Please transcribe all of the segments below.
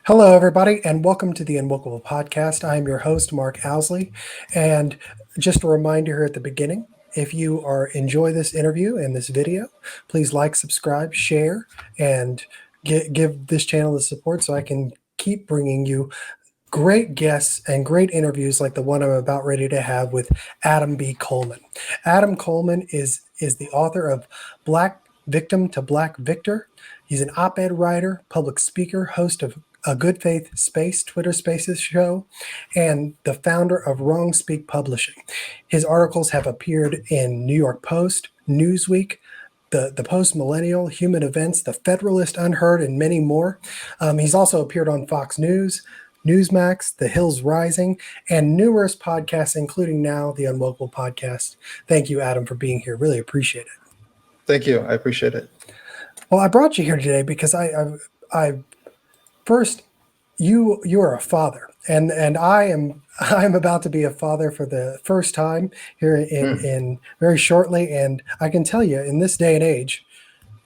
Hello, everybody, and welcome to the UnWokable Podcast. I am your host, Mark Owsley. And just a reminder here at the beginning, if you enjoy this interview and this video, please like, subscribe, share, and give this channel the support so I can keep bringing you great guests and great interviews like the one I'm about ready to have with Adam B. Coleman. Adam Coleman is the author of Black Victim to Black Victor. He's an op-ed writer, public speaker, host of a Good Faith Space, Twitter Spaces show, and the founder of Wrong Speak Publishing. His articles have appeared in New York Post, Newsweek, the Post Millennial, Human Events, The Federalist Unheard, and many more. He's also appeared on Fox News, Newsmax, The Hills Rising, and numerous podcasts, including now the UnWokable Podcast. Thank you, Adam, for being here. Really appreciate it. Thank you. I appreciate it. Well, I brought you here today because I first, you are a father, and I'm about to be a father for the first time here in very shortly, and I can tell you, in this day and age,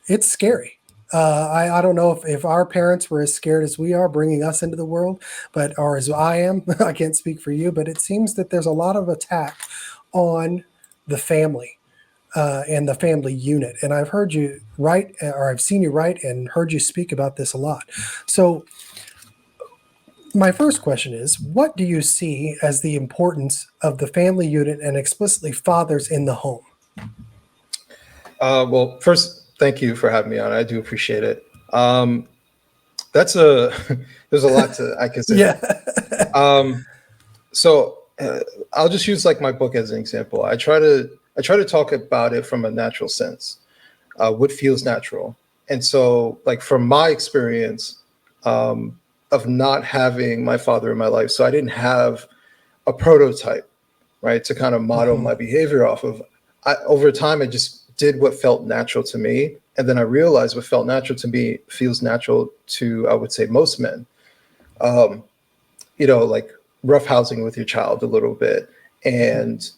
it's scary. I don't know if our parents were as scared as we are bringing us into the world, or as I am. I can't speak for you, but it seems that there's a lot of attack on the family and the family unit. And I've heard you write, or I've seen you write and heard you speak about this a lot. So my first question is, what do you see as the importance of the family unit and explicitly fathers in the home? Well, first, thank you for having me on. I do appreciate it. There's a lot I can say. Yeah. So I'll just use like my book as an example. I try to talk about it from a natural sense, what feels natural. And so, like, from my experience of not having my father in my life, so I didn't have a prototype, right, to kind of model my behavior off of. Over time, I just did what felt natural to me. And then I realized what felt natural to me feels natural to, I would say, most men. Like roughhousing with your child a little bit, and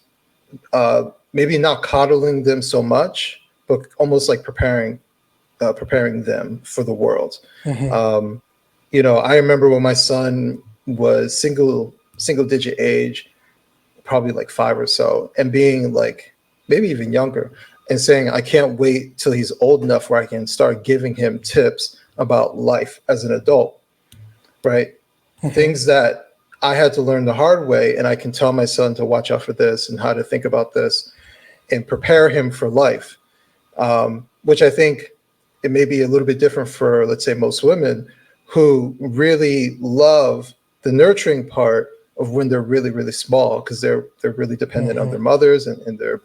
maybe not coddling them so much, but almost like preparing them for the world. I remember when my son was single digit age, probably like 5 or so, and being like maybe even younger, and saying, I can't wait till he's old enough where I can start giving him tips about life as an adult, right? Things that I had to learn the hard way, and I can tell my son to watch out for this and how to think about this and prepare him for life, which I think it may be a little bit different for, let's say, most women who really love the nurturing part of when they're really, really small, because they're really dependent on their mothers and their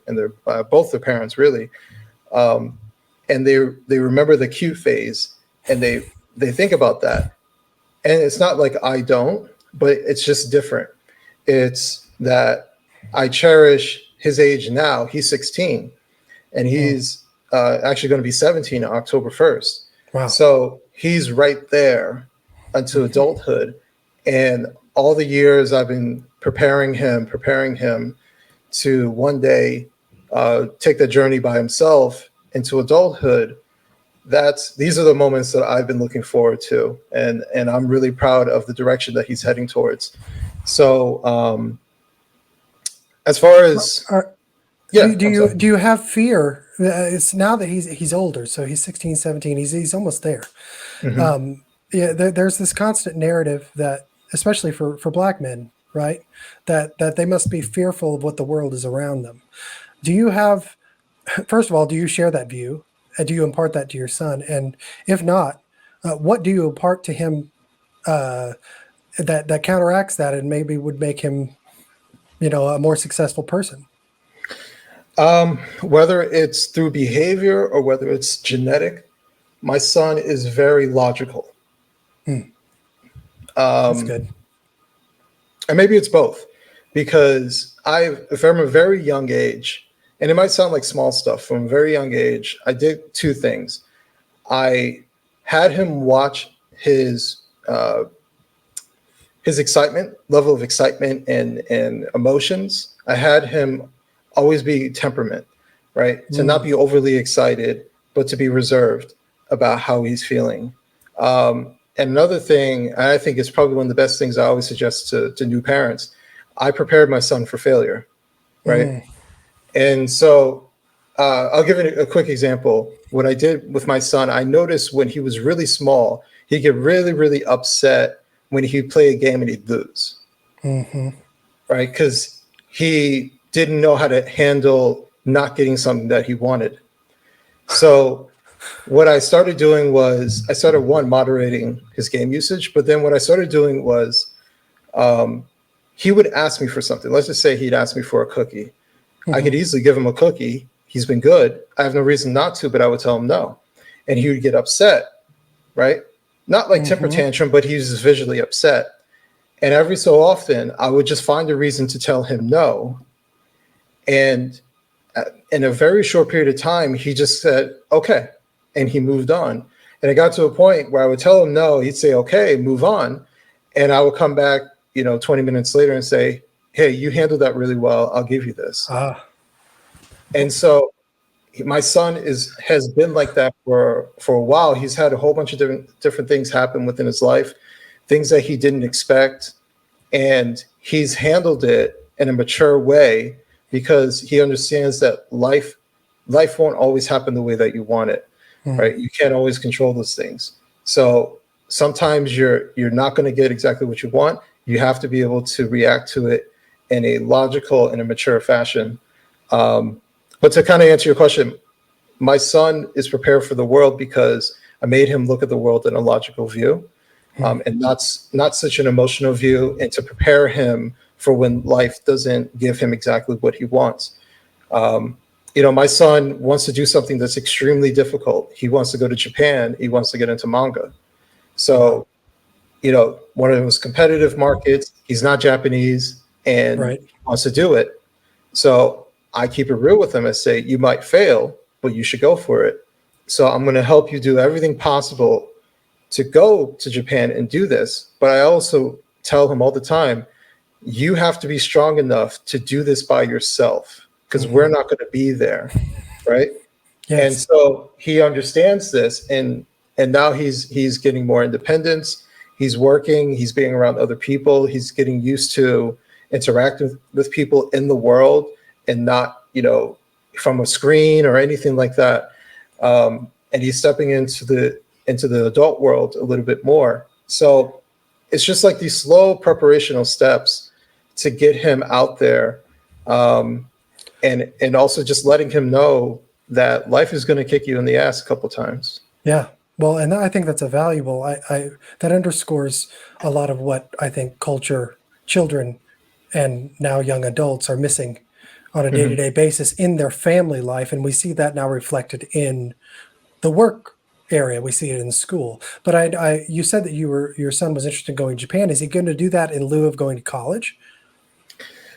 both their parents, really, and they remember the cute phase, and they think about that. And it's not like I don't, but it's just different. It's that I cherish his age now. He's 16, and he's actually going to be 17 on October 1st. Wow. So he's right there until adulthood, and all the years I've been preparing him to one day take the journey by himself into adulthood. These are the moments that I've been looking forward to, and I'm really proud of the direction that he's heading towards. So as far as do you have fear? It's now that he's older, so he's 16, 17, he's almost there. There's this constant narrative that, especially for Black men, right, that they must be fearful of what the world is around them. Do you have, first of all, do you share that view? Do you impart that to your son? And if not, what do you impart to him that counteracts that and maybe would make him, a more successful person? Whether it's through behavior or whether it's genetic, my son is very logical. That's good. And maybe it's both, because from a very young age, and it might sound like small stuff, from a very young age, I did two things. I had him watch his level of excitement and emotions. I had him always be temperament, right? To not be overly excited, but to be reserved about how he's feeling. And another thing, I think it's probably one of the best things I always suggest to new parents. I prepared my son for failure, right? Mm, And so I'll give it a quick example. What I did with my son, I noticed when he was really small, he'd get really, really upset when he'd play a game and he'd lose, hmm right? Because he didn't know how to handle not getting something that he wanted. So what I started doing was I started moderating his game usage, but then what I started doing was he would ask me for something. Let's just say he'd ask me for a cookie. I could easily give him a cookie. He's been good. I have no reason not to, but I would tell him no. And he would get upset, right? Not like temper tantrum, but he was just visually upset. And every so often, I would just find a reason to tell him no. And in a very short period of time, he just said, okay. And he moved on. And it got to a point where I would tell him no. He'd say, okay, move on. And I would come back, 20 minutes later and say, hey, you handled that really well. I'll give you this. And so my son has been like that for a while. He's had a whole bunch of different things happen within his life, things that he didn't expect. And he's handled it in a mature way because he understands that life won't always happen the way that you want it, right? You can't always control those things. So sometimes you're not going to get exactly what you want. You have to be able to react to it in a logical and a mature fashion. But to kind of answer your question, my son is prepared for the world because I made him look at the world in a logical view, and not such an emotional view, and to prepare him for when life doesn't give him exactly what he wants. My son wants to do something that's extremely difficult. He wants to go to Japan. He wants to get into manga. So, one of those competitive markets, he's not Japanese and he wants to do it. So I keep it real with him. I say, you might fail, but you should go for it. So I'm going to help you do everything possible to go to Japan and do this. But I also tell him all the time, you have to be strong enough to do this by yourself because we're not going to be there, right? Yes. And so he understands this, and now he's getting more independence. He's working. He's being around other people. He's getting used to interacting with people in the world and not, from a screen or anything like that. And he's stepping into the adult world a little bit more. So it's just like these slow preparational steps to get him out there, and also just letting him know that life is going to kick you in the ass a couple times. Yeah. Well, and I think that's a valuable, that underscores a lot of what I think culture, children, and now young adults are missing on a day-to-day basis in their family life. And we see that now reflected in the work area. We see it in school. But you said that your son was interested in going to Japan. Is he going to do that in lieu of going to college?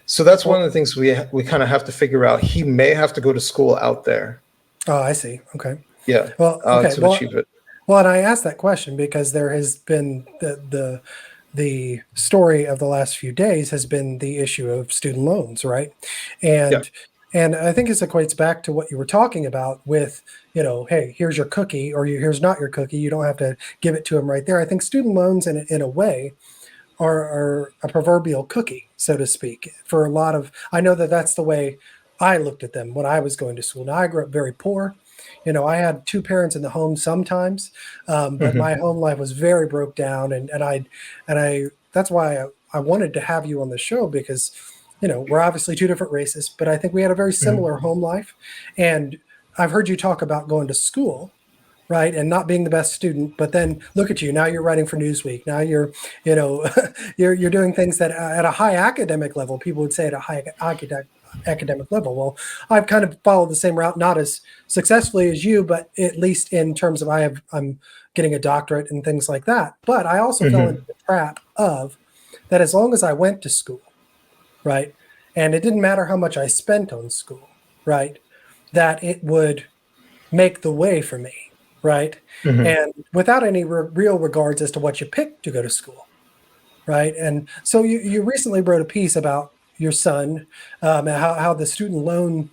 So that's one of the things we kind of have to figure out. He may have to go to school out there. Oh, I see. Okay. Yeah. Well, okay. To achieve it. Well, and I asked that question because there has been the story of the last few days has been the issue of student loans, right? And I think this equates back to what you were talking about with, hey, here's your cookie, or here's not your cookie. You don't have to give it to him right there. I think student loans, in a way, are a proverbial cookie, so to speak, for a lot of. I know that's the way I looked at them when I was going to school. Now, I grew up very poor. I had two parents in the home sometimes, but my home life was very broke down, and I that's why I wanted to have you on the show because, we're obviously two different races, but I think we had a very similar home life, and I've heard you talk about going to school, right, and not being the best student, but then look at you now. You're writing for Newsweek. Now you're you're doing things that at a high academic level, people would say at a high academic level. Well, I've kind of followed the same route, not as successfully as you, but at least in terms of I'm getting a doctorate and things like that. But I also fell into the trap of that as long as I went to school, right, and it didn't matter how much I spent on school, right, that it would make the way for me, right, and without any real regards as to what you picked to go to school, right. And so you recently wrote a piece about your son, how the student loan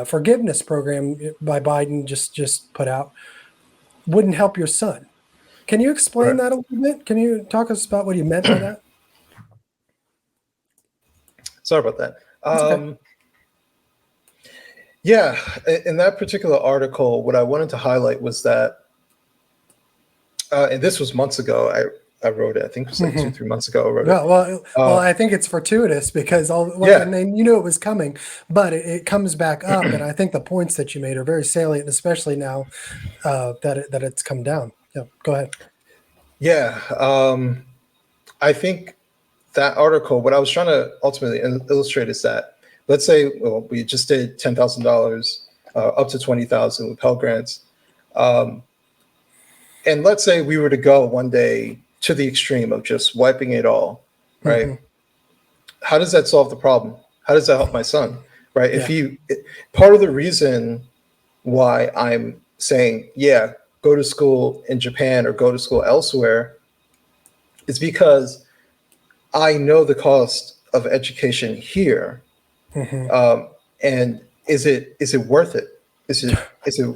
forgiveness program by Biden just put out wouldn't help your son. Can you explain Right. that a little bit? Can you talk us about what you meant by that? Sorry about that. That's okay. Yeah, in that particular article, what I wanted to highlight was that, and this was months ago. I wrote it. I think it was like 2-3 months ago. I wrote it. Well, I think it's fortuitous because Yeah. and then you knew it was coming, but it comes back up, and I think the points that you made are very salient, especially now that it's come down. Yeah, go ahead. Yeah. I think that article, what I was trying to ultimately illustrate is that, let's say, well, we just did $10,000, up to 20,000 with Pell Grants. And let's say we were to go one day to the extreme of just wiping it all, right? Mm-hmm. How does that solve the problem? How does that help my son, right? Yeah. Part of the reason why I'm saying, yeah, go to school in Japan or go to school elsewhere is because I know the cost of education here. Mm-hmm. And is it worth it? Is it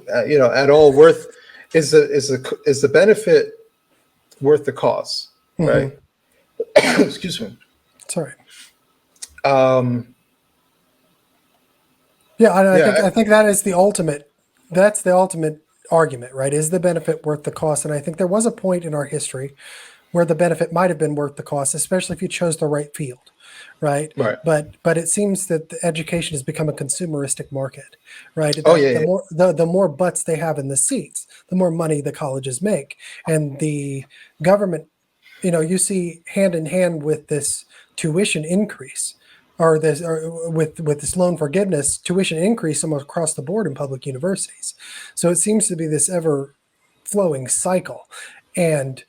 at all worth? Is the benefit worth the cost? Mm-hmm. Right? Excuse me. Sorry. Um, Yeah, and yeah. I think that is the ultimate. That's the ultimate argument, right? Is the benefit worth the cost? And I think there was a point in our history where the benefit might have been worth the cost, especially if you chose the right field, right? Right. But it seems that the education has become a consumeristic market, right? Oh That yeah. the more butts they have in the seats, the more money the colleges make, and the government, you see hand in hand with this tuition increase, or with this loan forgiveness, tuition increase almost across the board in public universities. So it seems to be this ever flowing cycle, and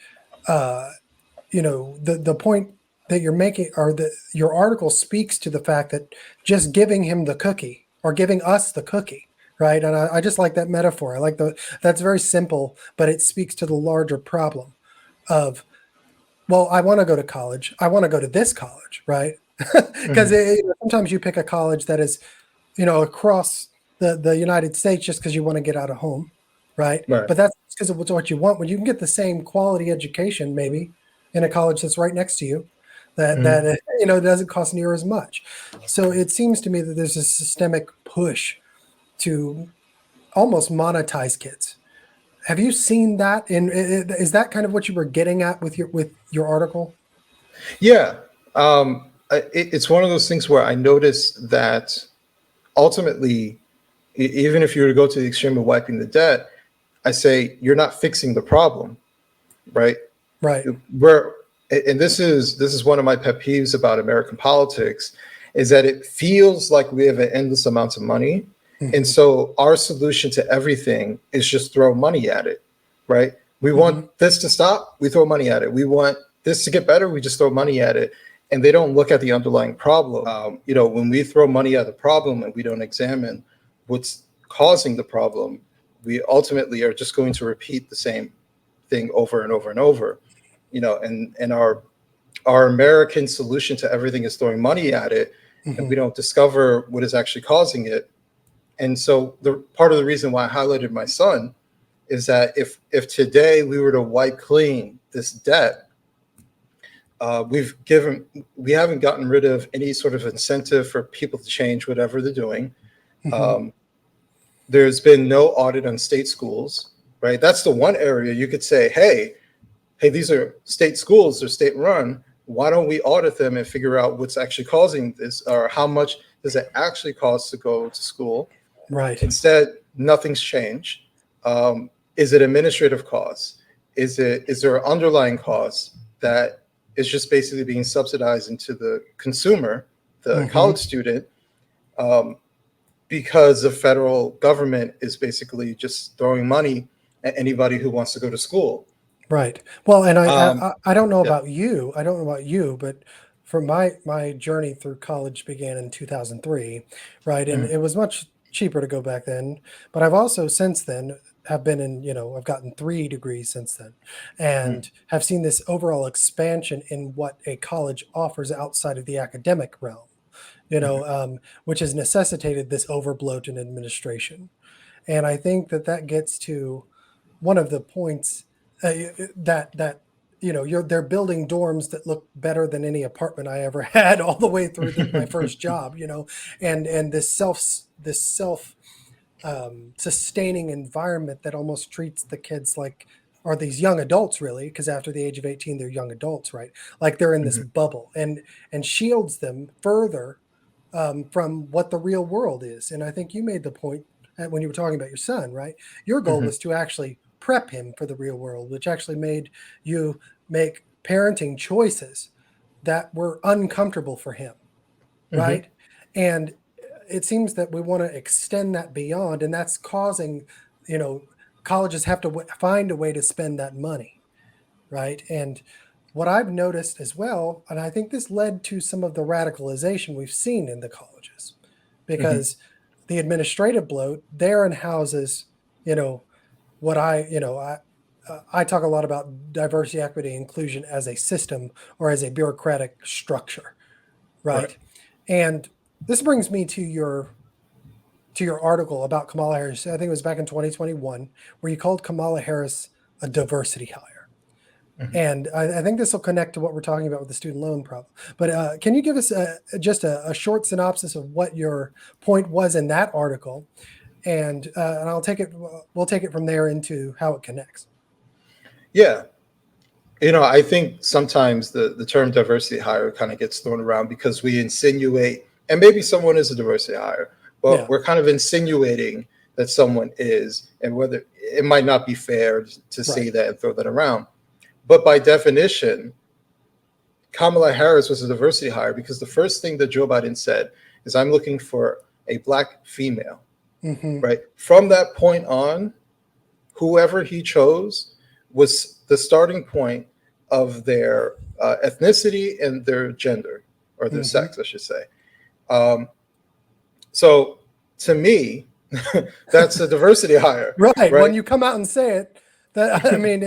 the point that you're making, or that your article speaks to the fact that just giving him the cookie, or giving us the cookie, right? And I just like that metaphor. I like that's very simple, but it speaks to the larger problem of, well, I want to go to college. I want to go to this college, right? Because Mhm. sometimes you pick a college that is, across the United States just because you want to get out of home, right? Right. But that's because of what you want. When you can get the same quality education, maybe in a college that's right next to you, Mhm. doesn't cost near as much. So it seems to me that there's a systemic push to almost monetize kids. Have you seen that? And is that kind of what you were getting at with your article? Yeah. It's one of those things where I noticed that ultimately, even if you were to go to the extreme of wiping the debt, I say you're not fixing the problem, right? Right. We're and this is one of my pet peeves about American politics, is that it feels like we have an endless amounts of money. And Mm-hmm. so our solution to everything is just throw money at it, right? We want Mm-hmm. this to stop, we throw money at it. We want this to get better, we just throw money at it. And they don't look at the underlying problem. When we throw money at the problem and we don't examine what's causing the problem, we ultimately are just going to repeat the same thing over and over and over. And our American solution to everything is throwing money at it, and Mm-hmm. we don't discover what is actually causing it. And so the part of the reason why I highlighted my son is that if today we were to wipe clean this debt, we haven't gotten rid of any sort of incentive for people to change whatever they're doing. Mm-hmm. Um, there's been no audit on state schools, right? That's the one area you could say, hey, these are state schools, they're state run. Why don't we audit them and figure out what's actually causing this, or how much does it actually cost to go to school? Right. Instead, nothing's changed. Is it administrative costs? Is there an underlying cost that is just basically being subsidized into the consumer, the Mm-hmm. college student, um, because the federal government is basically just throwing money at anybody who wants to go to school? Right. Well, and Um, I don't know yeah. about you. I don't know about you, but from my journey through college began in 2003, right? And Mhm. it was much cheaper to go back then. But I've also since then have been in, I've gotten 3 degrees since then, Mhm. and have seen this overall expansion in what a college offers outside of the academic realm, which has necessitated this overbloat in administration. And I think that gets to one of the points that they're building dorms that look better than any apartment I ever had all the way through my first job, and this self sustaining environment that almost treats the kids like, or these young adults really, because after the age of 18 they're young adults, right? Like they're in this Hmm. bubble, and shields them further from what the real world is. And I think you made the point when you were talking about your son, right? Your goal Hmm. was to actually prep him for the real world, which actually made you make parenting choices that were uncomfortable for him, Hmm. right? And it seems that we want to extend that beyond, and that's causing, you know, colleges have to find a way to spend that money, right? And what I've noticed as well, and I think this led to some of the radicalization we've seen in the colleges, Hmm. because the administrative bloat therein houses, you know, what I talk a lot about diversity, equity, inclusion as a system or as a bureaucratic structure, Right. right? And this brings me to your article about Kamala Harris. I think it was back in 2021, where you called Kamala Harris a diversity hire. Hmm. And I think this will connect to what we're talking about with the student loan problem. But can you give us just a short synopsis of what your point was in that article, and I'll take it. We'll take it from there into how it connects. Yeah. I think sometimes the term diversity hire kind of gets thrown around because we insinuate, and maybe someone is a diversity hire, but Yeah. we're kind of insinuating that someone is, and whether it might not be fair to say Right. that and throw that around. But by definition, Kamala Harris was a diversity hire because the first thing that Joe Biden said is, I'm looking for a black female, Hmm. right? From that point on, whoever he chose was the starting point of their ethnicity and their gender, or their Hmm. sex, I should say. Um, so to me, that's a diversity hire, Right. When right? you come out and say it, that I mean,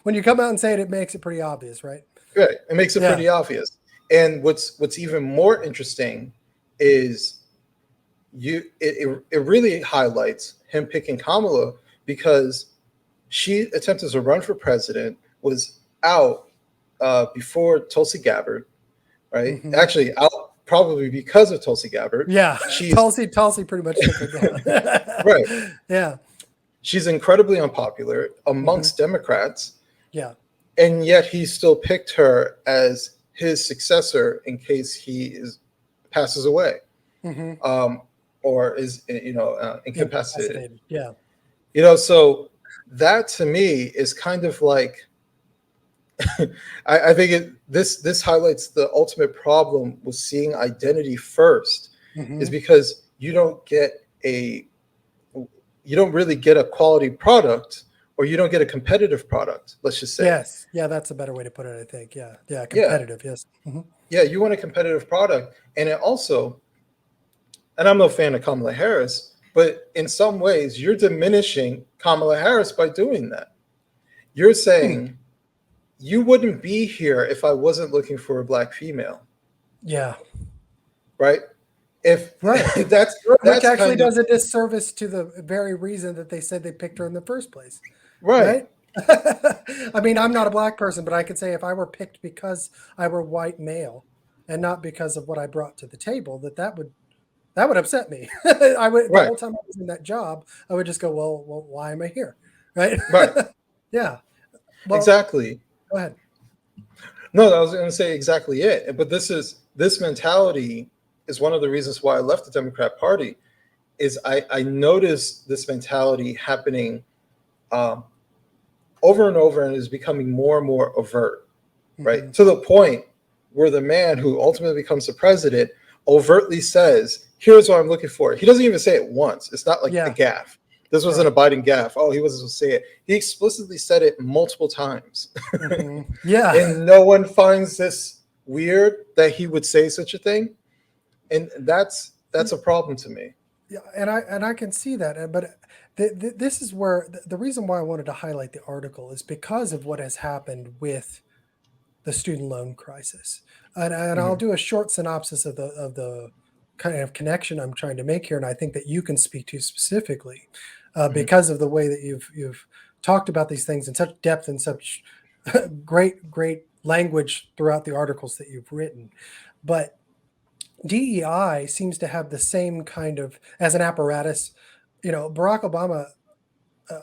when you come out and say it, it makes it pretty obvious, right? Right. It makes it Yeah. pretty obvious. And what's even more interesting is it really highlights him picking Kamala because she attempted to run for president, was out before Tulsi Gabbard, right? Hmm. Actually, out probably because of Tulsi Gabbard. Yeah. She's Tulsi pretty much took her down. right. Yeah. She's incredibly unpopular Hmm. amongst Democrats, Yeah. and yet he still picked her as his successor in case passes away, Hmm. um, or is incapacitated. Incapacitated. Yeah. So that to me is kind of like I think this highlights the ultimate problem with seeing identity first, is Hmm. because you don't really get a quality product, or you don't get a competitive product, let's just say. Yes. Yeah. That's a better way to put it, I think. Yeah. Yeah. Yeah. Competitive. Yes. Hmm. Yeah, you want a competitive product. And it also, and I'm no fan of Kamala Harris, but in some ways you're diminishing Kamala Harris by doing that. You're saying, you wouldn't be here if I wasn't looking for a black female, Yeah. right? If Right. that's Which that's actually kind of does a disservice to the very reason that they said they picked her in the first place, right. right? I mean, I'm not a black person, but I could say if I were picked because I were white male and not because of what I brought to the table, that would upset me. I would, the Right. whole time I was in that job, I would just go, well, why am I here? Right? Right. Yeah. Well, Exactly. go ahead. No, I was going to say exactly it. But this mentality is one of the reasons why I left the Democrat Party. Is I noticed this mentality happening um, over and over, and is becoming more and more overt, Hmm. right? To the point where the man who ultimately becomes the president overtly says, "Here's what I'm looking for." He doesn't even say it once. It's not like a Yeah. gaffe. This wasn't a Right. Biden gaffe. Oh, he wasn't supposed to say it. He explicitly said it multiple times. Hmm. Yeah. And no one finds this weird that he would say such a thing. And that's a problem to me. Yeah, and I can see that, but this is where the reason why I wanted to highlight the article is because of what has happened with the student loan crisis, and I'll Mhm. do a short synopsis of the kind of connection I'm trying to make here, and I think that you can speak to specifically Mhm. because of the way that you've talked about these things in such depth and such great language throughout the articles that you've written. But DEI seems to have the same kind of, as an apparatus. Barack Obama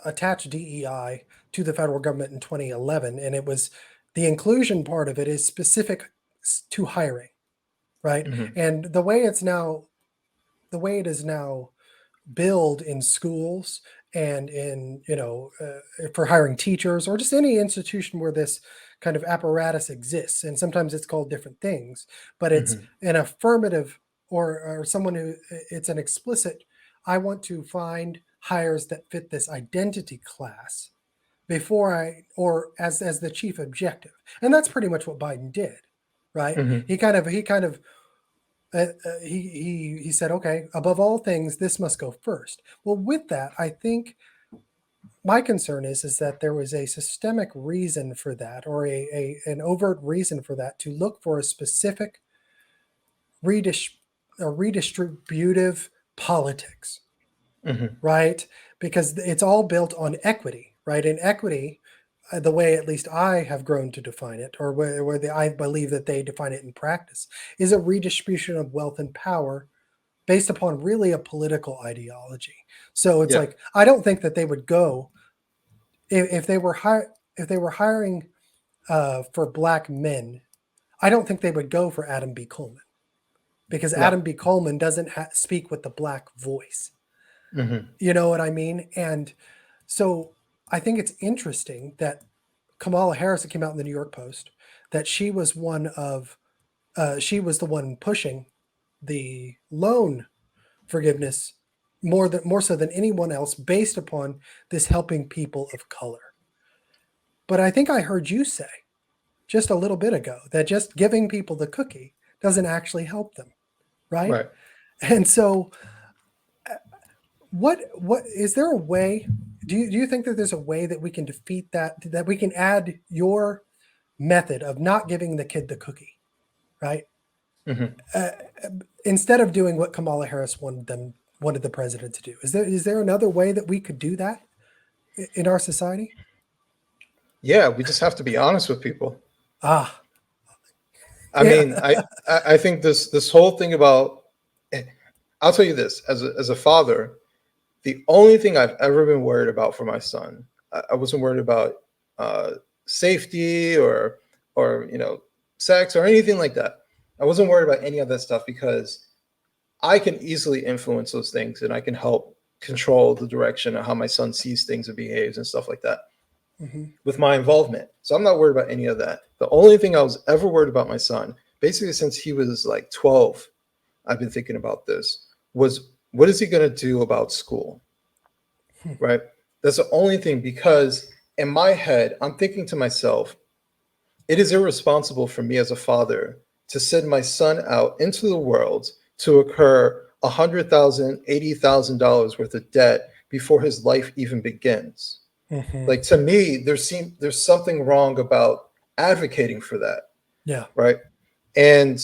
attached DEI to the federal government in 2011, and it was the inclusion part of it is specific to hiring, right? Mm-hmm. And the way it is now billed in schools and in for hiring teachers or just any institution where this kind of apparatus exists, and sometimes it's called different things, but it's Mm-hmm. an affirmative or someone who, it's an explicit, I want to find hires that fit this identity class before or as the chief objective. And that's pretty much what Biden did, right? Mm-hmm. He kind of he said, okay, above all things, this must go first. Well, with that, I think my concern is that there was a systemic reason for that, or an overt reason for that, to look for a specific redistributive politics, Mm-hmm. right? Because it's all built on equity, right? And equity, the way at least I have grown to define it, or I believe that they define it in practice, is a redistribution of wealth and power based upon really a political ideology. So it's Yeah. like, I don't think that they would go if they were hiring for black men. I don't think they would go for Adam B. Coleman, because No. Adam B. Coleman doesn't speak with the black voice. Mm-hmm. You know what I mean? And so I think it's interesting that Kamala Harris, that came out in the New York Post, that she was she was the one pushing the loan forgiveness more so than anyone else, based upon this helping people of color. But I think I heard you say just a little bit ago that just giving people the cookie doesn't actually help them, right? Right. And so what is there a way, do you think that there's a way that we can defeat that we can add your method of not giving the kid the cookie, right? Mm-hmm. Instead of doing what Kamala Harris wanted the president to do? Is there another way that we could do that in our society? Yeah, we just have to be honest with people. Ah, I mean, I think this whole thing about, I'll tell you this, as a father, the only thing I've ever been worried about for my son, I wasn't worried about safety or sex or anything like that. I wasn't worried about any of that stuff, because I can easily influence those things, and I can help control the direction of how my son sees things and behaves and stuff like that with my involvement. So I'm not worried about any of that. The only thing I was ever worried about my son, basically since he was like 12, I've been thinking about this, was what is he going to do about school? Right? That's the only thing, because in my head, I'm thinking to myself, it is irresponsible for me as a father to send my son out into the world to incur $100,000, $80,000 worth of debt before his life even begins. Like, to me, there's something wrong about advocating for that. yeah. Right. And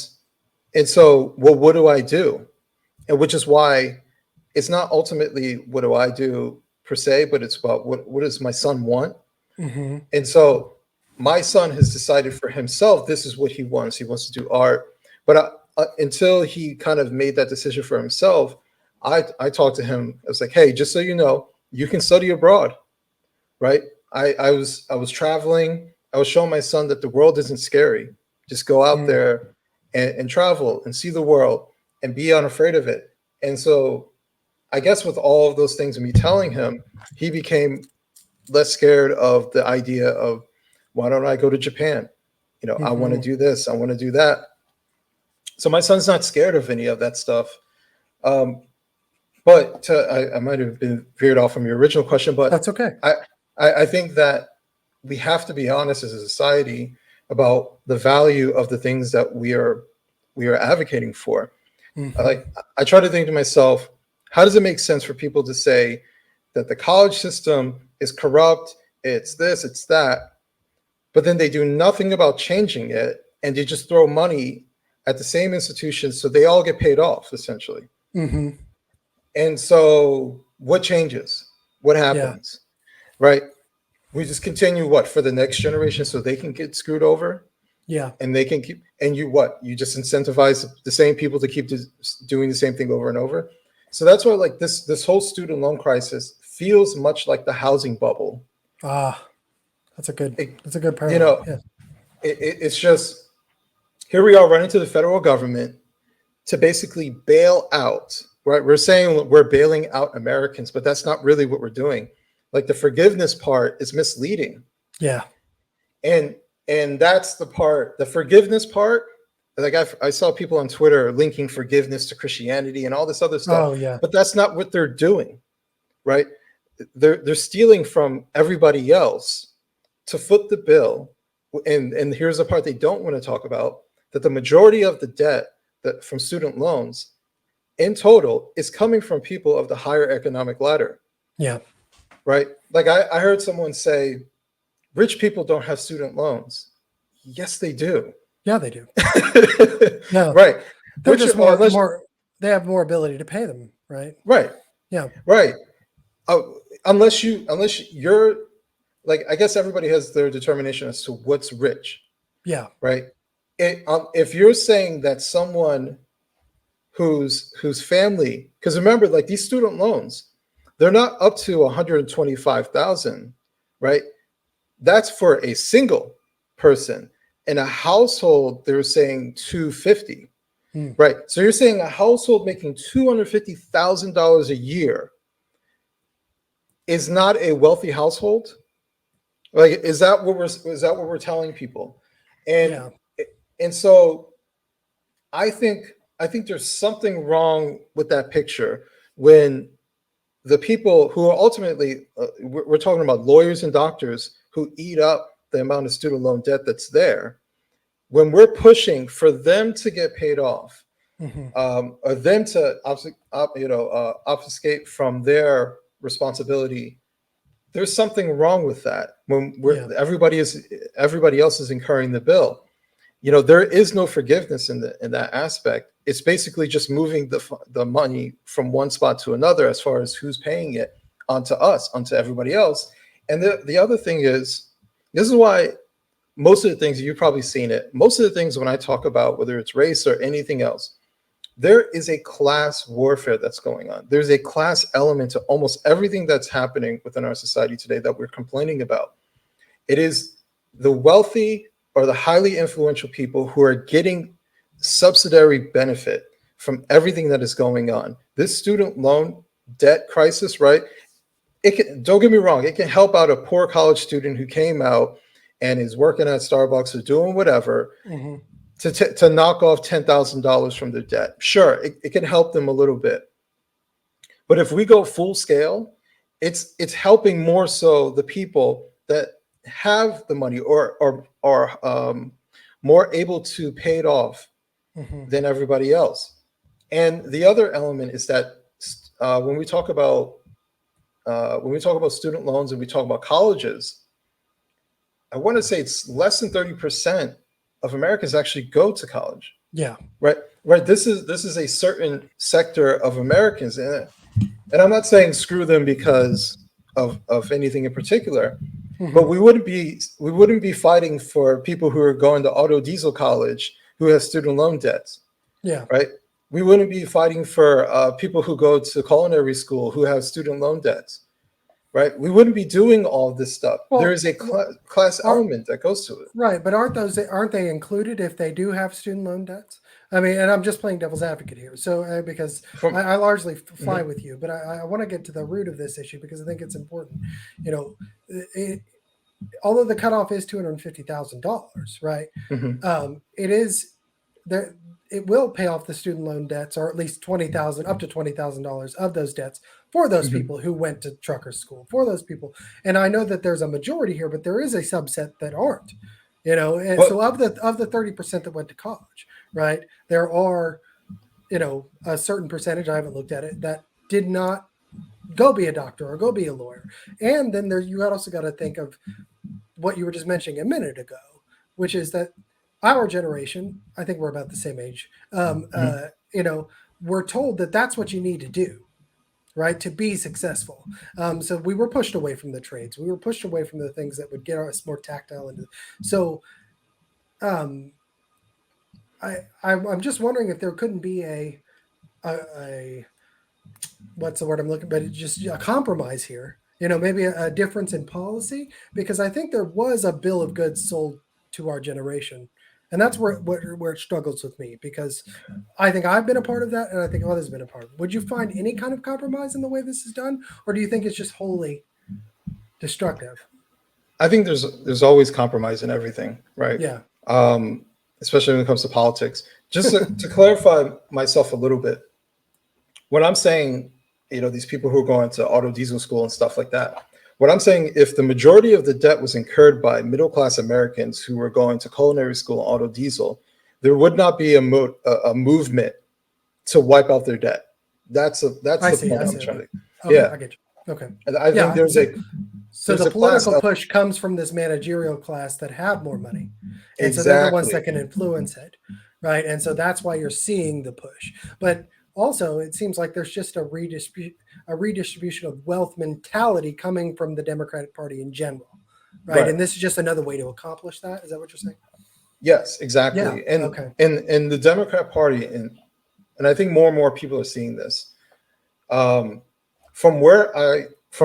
so, well, what do I do? And which is why it's not ultimately what do I do per se, but it's about what does my son want? And so my son has decided for himself, this is what he wants. He wants to do art. But until he kind of made that decision for himself, I talked to him. I was like, hey, just so you know, you can study abroad. Right. I was traveling. I was showing my son that the world isn't scary. Just go out there and travel and see the world and be unafraid of it. And so I guess with all of those things and me telling him, he became less scared of the idea of, why don't I go to Japan? I want to do this. I want to do that. So my son's not scared of any of that stuff. But I might have been veered off from your original question, but That's okay. I think that we have to be honest as a society about the value of the things that we are advocating for. Like, I try to think to myself, how does it make sense for people to say that the college system is corrupt, it's this, it's that, but then they do nothing about changing it, and they just throw money at the same institutions so they all get paid off, essentially. And so what changes? What happens? Right? we just continue what for the next generation so they can get screwed over. Yeah. And they can keep, and you just incentivize the same people to keep doing the same thing over and over. So that's why like this whole student loan crisis feels much like the housing bubble. That's a good parallel. You know, yeah. It's just, here we are running to the federal government to basically bail out, right? We're saying we're bailing out Americans, but that's not really what we're doing. Like the forgiveness part is misleading. Yeah. And that's the part, the forgiveness part. Like I saw people on Twitter linking forgiveness to Christianity and all this other stuff. Oh, yeah. But that's not what they're doing, right? They're stealing from everybody else to foot the bill. And here's the part they don't want to talk about, that the majority of the debt that from student loans in total is coming from people of the higher economic ladder. Yeah. Right? Like I heard someone say, rich people don't have student loans. Yes, they do. Yeah, they do. Yeah. Right. They're just more, they have more ability to pay them, right? Right. Yeah. Right. Unless you're like, I guess everybody has their determination as to what's rich. Yeah. Right. If you're saying that someone whose family, because remember, like these student loans, they're not up to 125,000, right? That's for a single person. In a household, they're saying 250, right? So you're saying a household making $250,000 a year is not a wealthy household? Like, is that what we're telling people? And and so I think there's something wrong with that picture when the people who are ultimately we're talking about lawyers and doctors who eat up the amount of student loan debt that's there, when we're pushing for them to get paid off, or them to obfuscate from their responsibility, there's something wrong with that. When everybody else is incurring the bill, there is no forgiveness in that aspect. It's basically just moving the money from one spot to another as far as who's paying it onto us, onto everybody else. And the other thing is, this is why most of the things, you've probably seen it, most of the things when I talk about whether it's race or anything else, there is a class warfare that's going on. There's a class element to almost everything that's happening within our society today that we're complaining about. It is the wealthy or the highly influential people who are getting subsidiary benefit from everything that is going on. This student loan debt crisis, right? Don't get me wrong, it can help out a poor college student who came out and is working at Starbucks or doing whatever to knock off $10,000 from their debt. Sure, it can help them a little bit. But if we go full scale, it's helping more so the people that have the money or are more able to pay it off than everybody else. And the other element is that when we talk about student loans and we talk about colleges, I want to say it's less than 30% of Americans actually go to college. Yeah. Right. This is a certain sector of Americans, and I'm not saying screw them because of anything in particular, but we wouldn't be fighting for people who are going to auto diesel college who have student loan debts. Yeah. Right. We wouldn't be fighting for people who go to culinary school who have student loan debts. Right. We wouldn't be doing all this stuff. Well, there is a class element that goes to it. Right. But aren't they included if they do have student loan debts? I mean, and I'm just playing devil's advocate here. So because I largely fly with you, but I want to get to the root of this issue because I think it's important. Although the cutoff is $250,000, right? It is there. It will pay off the student loan debts, or at least $20,000, up to $20,000 of those debts for those people who went to trucker school, for those people. And I know that there's a majority here, but there is a subset that aren't. And so of the 30% that went to college, right, there are, a certain percentage, I haven't looked at it, that did not go be a doctor or go be a lawyer. And then you also got to think of what you were just mentioning a minute ago, which is that our generation, I think we're about the same age, we're told that that's what you need to do, right, to be successful. So we were pushed away from the trades. We were pushed away from the things that would get us more tactile. So um, I'm just wondering if there couldn't be a what's the word I'm looking, but it's just a compromise here. Maybe a difference in policy, because I think there was a bill of goods sold to our generation, and that's where it struggles with me, because I think I've been a part of that, and I think others have been a part of it. Would you find any kind of compromise in the way this is done, or do you think it's just wholly destructive? I think there's always compromise in everything, right? Yeah. Especially when it comes to politics. Just to clarify myself a little bit, when I'm saying, these people who are going to auto diesel school and stuff like that, what I'm saying, if the majority of the debt was incurred by middle-class Americans who were going to culinary school and auto diesel, there would not be a movement to wipe out their debt. That's the point I'm trying to. Okay, yeah, I get you. Okay. And I think So the political push comes from this managerial class that have more money. And so they're the ones that can influence it, right? And so that's why you're seeing the push. But also, it seems like there's just a redistribution of wealth mentality coming from the Democratic Party in general, right? And this is just another way to accomplish that. Is that what you're saying? Yes, exactly. Yeah. And the Democrat Party, and I think more and more people are seeing this. From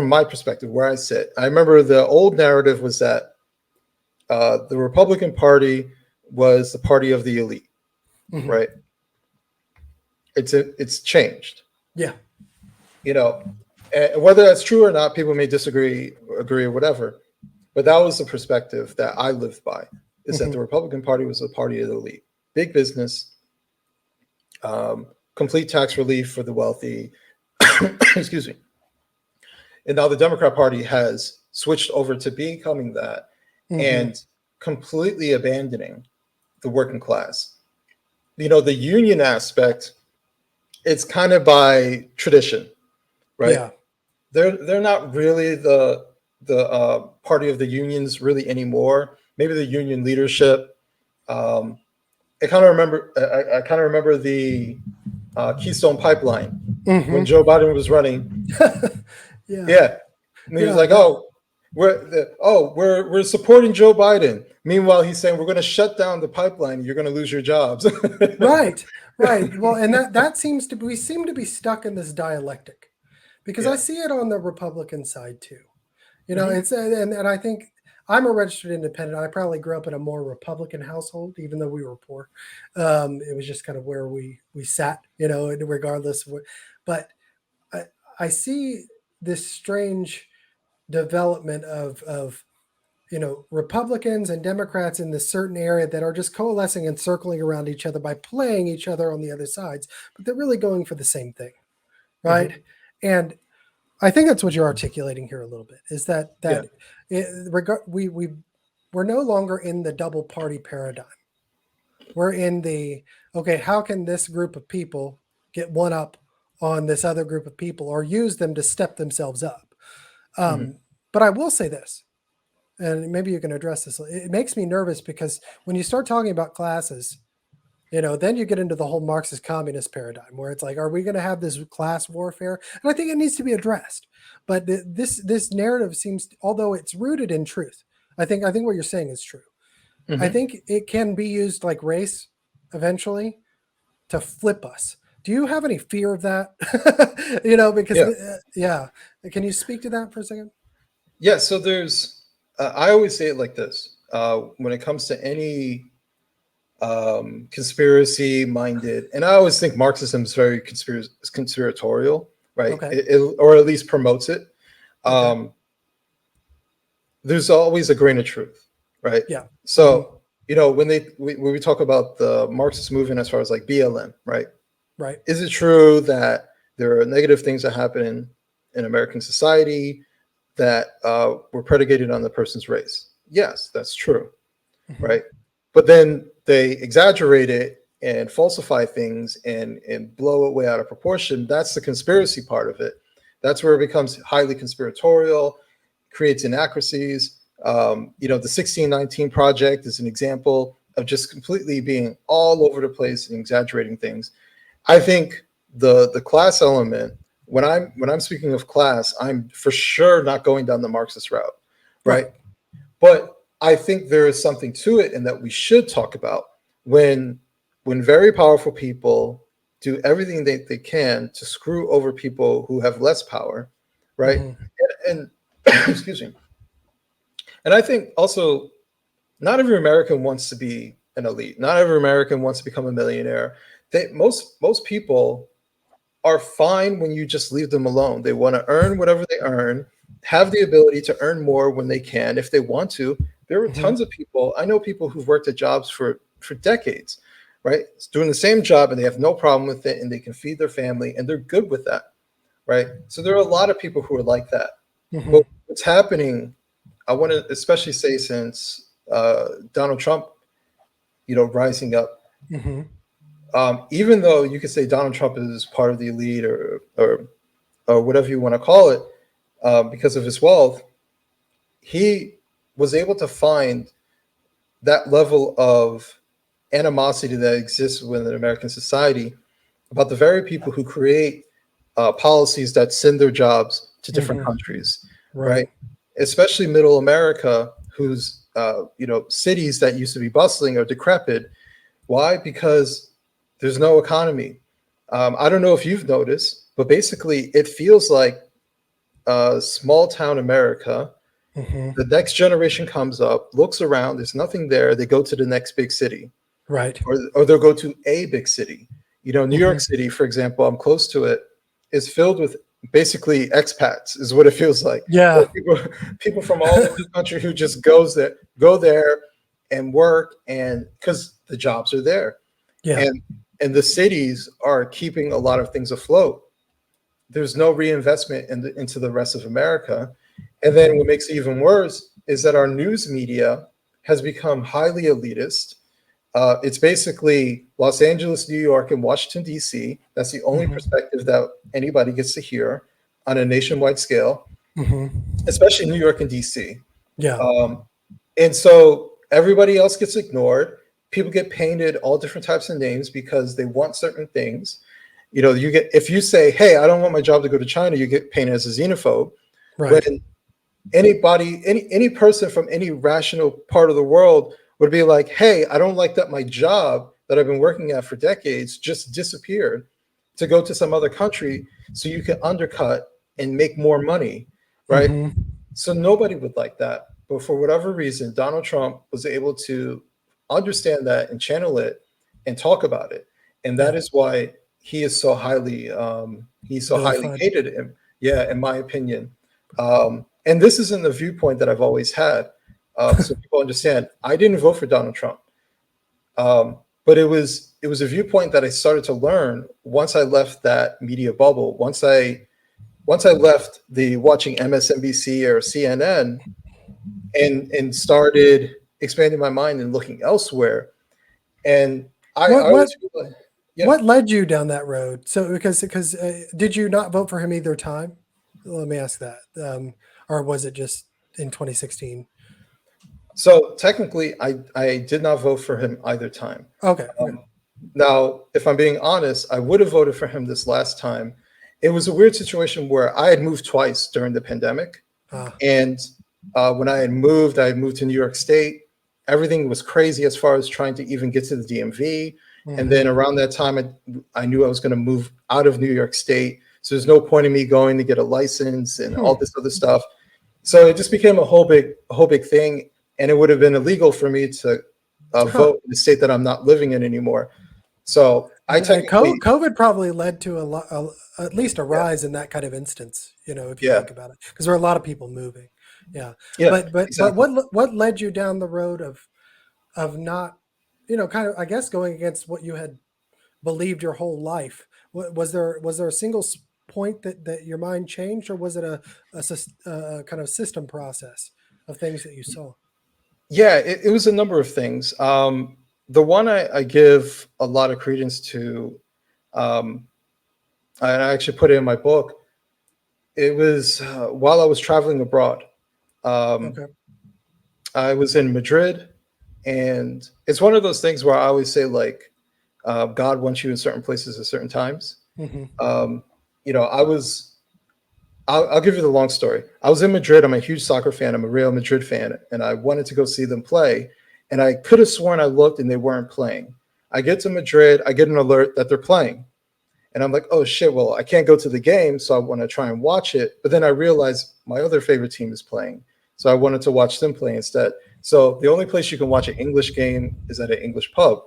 my perspective, where I sit, I remember the old narrative was that the Republican Party was the party of the elite, right? It's changed. Yeah. And whether that's true or not, people may disagree, agree, or whatever. But that was the perspective that I lived by, is that the Republican Party was the party of the elite. Big business, complete tax relief for the wealthy. Excuse me. And now the Democrat Party has switched over to becoming that and completely abandoning the working class. The union aspect, it's kind of by tradition, right? Yeah. They're not really the party of the unions really anymore. Maybe the union leadership. I kind of remember the Keystone Pipeline when Joe Biden was running. Yeah. And he was like, we're supporting Joe Biden. Meanwhile, he's saying we're going to shut down the pipeline. You're going to lose your jobs. Right. Well, and we seem to be stuck in this dialectic, because I see it on the Republican side too. It's and I think I'm a registered independent. I probably grew up in a more Republican household, even though we were poor. It was just kind of where we sat, regardless of what. But I see this strange development of Republicans and Democrats in this certain area that are just coalescing and circling around each other by playing each other on the other sides, but they're really going for the same thing, right? And I think that's what you're articulating here a little bit, is that we're no longer in the double party paradigm. We're in how can this group of people get one up on this other group of people, or use them to step themselves up? But I will say this, and maybe you can address this. It makes me nervous, because when you start talking about classes, then you get into the whole Marxist communist paradigm, where it's like, are we going to have this class warfare? And I think it needs to be addressed. But this narrative seems, although it's rooted in truth, I think what you're saying is true. I think it can be used like race eventually to flip us. Do you have any fear of that? Can you speak to that for a second? Yeah. So there's, I always say it like this, when it comes to any conspiracy minded, and I always think Marxism is very conspiratorial, right? Okay. Or at least promotes it. There's always a grain of truth, right? Yeah. So, when we talk about the Marxist movement as far as like BLM, right? Right. Is it true that there are negative things that happen in American society that were predicated on the person's race? Yes, that's true, right? But then they exaggerate it and falsify things and blow it way out of proportion. That's the conspiracy part of it. That's where it becomes highly conspiratorial, creates inaccuracies. The 1619 Project is an example of just completely being all over the place and exaggerating things. I think the class element when I'm speaking of class, I'm for sure not going down the Marxist route, right? Right. But I think there is something to it, and that we should talk about when very powerful people do everything they can to screw over people who have less power, right? Hmm. And excuse me. And I think also not every American wants to be an elite. Not every American wants to become a millionaire. Most people are fine when you just leave them alone. They want to earn whatever they earn, have the ability to earn more when they can, if they want to. There are Hmm. tons of people. I know people who've worked at jobs for decades, right? Doing the same job and they have no problem with it and they can feed their family and they're good with that, right? So there are a lot of people who are like that. Hmm. But what's happening, I want to especially say since Donald Trump, rising up, Hmm. even though you could say Donald Trump is part of the elite or whatever you want to call it, because of his wealth, he was able to find that level of animosity that exists within American society about the very people who create policies that send their jobs to different Hmm. countries, Right. right? Especially Middle America, whose cities that used to be bustling are decrepit. Why? Because there's no economy. I don't know if you've noticed, but basically, it feels like small town America. Hmm. The next generation comes up, looks around, there's nothing there. They go to the next big city, Right. or they'll go to a big city. New York Hmm. City, for example, I'm close to it, is filled with basically expats, is what it feels like. There Yeah. are people from all over the country who just go there and work, and because the jobs are there, Yeah. and the cities are keeping a lot of things afloat. There's no reinvestment into the rest of America. And then Hmm. what makes it even worse is that our news media has become highly elitist. It's basically Los Angeles, New York, and Washington, D.C. That's the only Hmm. perspective that anybody gets to hear on a nationwide scale, Hmm. especially New York and D.C. Yeah. Um, and so everybody else gets ignored. People get painted all different types of names because they want certain things. You get, if you say, "Hey, I don't want my job to go to China," you get painted as a xenophobe. Right. When any person from any rational part of the world would be like, "Hey, I don't like that my job that I've been working at for decades just disappeared to go to some other country so you can undercut and make more money," right? Hmm. So nobody would like that. But for whatever reason, Donald Trump was able to understand that and channel it and talk about it. And that Yeah. is why he's so highly Vilified. hated. Yeah, in my opinion. And this isn't the viewpoint that I've always had. So people understand, I didn't vote for Donald Trump. But it was a viewpoint that I started to learn once I left that media bubble. Once I left the watching MSNBC or CNN and started expanding my mind and looking elsewhere. And I What what always feel like, yeah. what led you down that road? So because did you not vote for him either time? Let me ask that. Or was it just in 2016? So technically, I did not vote for him either time. Okay. Okay. Um, Now, if I'm being honest, I would have voted for him this last time. It was a weird situation where I had moved twice during the pandemic. Uh, And when I had moved to New York State. Everything was crazy as far as trying to even get to the DMV. And then hmm. around that time, I knew I was going to move out of New York State. So there's no point in me going to get a license and all Hmm. this other stuff. So it just became a whole big thing, and it would have been illegal for me to Huh. vote in the state that I'm not living in anymore. So I technically, COVID probably led to a lot, at least a yeah, rise in that kind of instance. If you yeah, think about it, because there are a lot of people moving. Yeah, yeah, but exactly. what led you down the road of not, kind of, I guess, going against what you had believed your whole life? Was there a single point that your mind changed, or was it a kind of system process of things that you saw? Yeah, it was a number of things. The one I give a lot of credence to, um, and I actually put it in my book. It was while I was traveling abroad. Um, Okay. I was in Madrid, and it's one of those things where I always say, like, God wants you in certain places at certain times. Hmm. Um, I was. I'll give you the long story. I was in Madrid. I'm a huge soccer fan. I'm a Real Madrid fan, and I wanted to go see them play. And I could have sworn I looked and they weren't playing. I get to Madrid. I get an alert that they're playing. And I'm like, oh shit, well, I can't go to the game, so I want to try and watch it. But then I realized my other favorite team is playing. So I wanted to watch them play instead. So the only place you can watch an English game is at an English pub.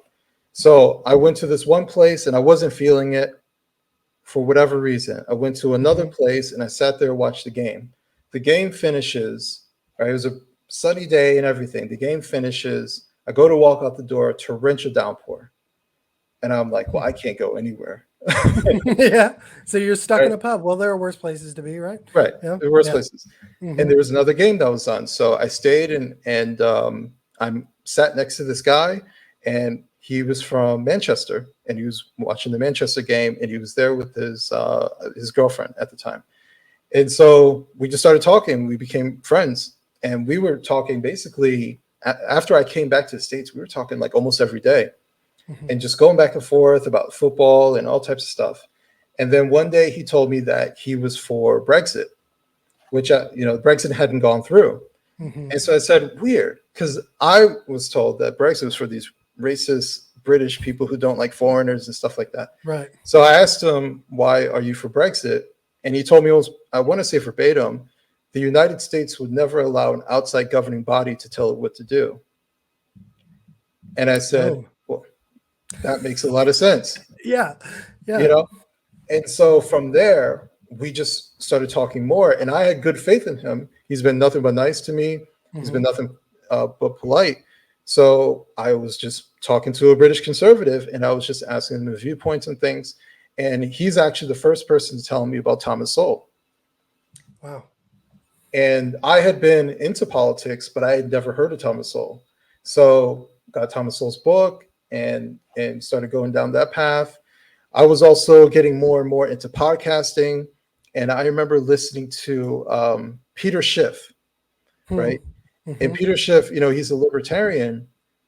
So I went to this one place and I wasn't feeling it for whatever reason. I went to another place and I sat there and watched the game. The game finishes, right? It was a sunny day and everything. The game finishes. I go to walk out the door, torrential downpour. And I'm like, well, I can't go anywhere. Yeah. So you're stuck Right. in a pub. Well, there are worse places to be, right? Right. Yeah. The worst Yeah. places. And there was another game that was on. So I stayed and I'm sat next to this guy, and he was from Manchester, and he was watching the Manchester game, and he was there with his girlfriend at the time. And so we just started talking. We became friends, and we were talking basically after I came back to the States. We were talking like almost every day, and just going back and forth about football and all types of stuff. And then one day he told me that he was for Brexit, which Brexit hadn't gone through. And so I said, weird, because I was told that Brexit was for these racist British people who don't like foreigners and stuff like that. Right. So I asked him, why are you for Brexit? And he told me, I want to say verbatim, the United States would never allow an outside governing body to tell it what to do. And I said, well, that makes a lot of sense. Yeah. Yeah. And so from there, we just started talking more, and I had good faith in him. He's been nothing but nice to me. He's been nothing but polite. So I was just talking to a British conservative, and I was just asking him the viewpoints and things. And he's actually the first person to tell me about Thomas Sowell. Wow. And I had been into politics, but I had never heard of Thomas Sowell. So got Thomas Sowell's book and started going down that path. I was also getting more and more into podcasting. And I remember listening to Peter Schiff, right? And Peter Schiff, he's a libertarian,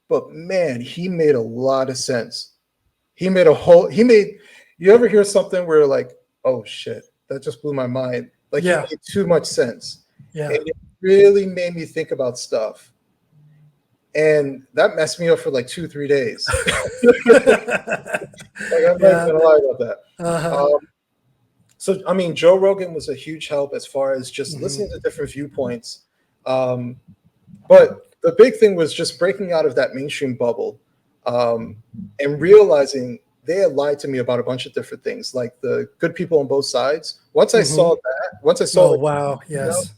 but man, he made a lot of sense. You ever hear something where like, oh shit, that just blew my mind. Like he made too much sense. Yeah. And it really made me think about stuff. And that messed me up for like 2-3 days. Like, I'm not gonna lie about that. So, I mean, Joe Rogan was a huge help as far as just listening to different viewpoints. But the big thing was just breaking out of that mainstream bubble and realizing they had lied to me about a bunch of different things, like the good people on both sides. Once I saw Wow. Yes.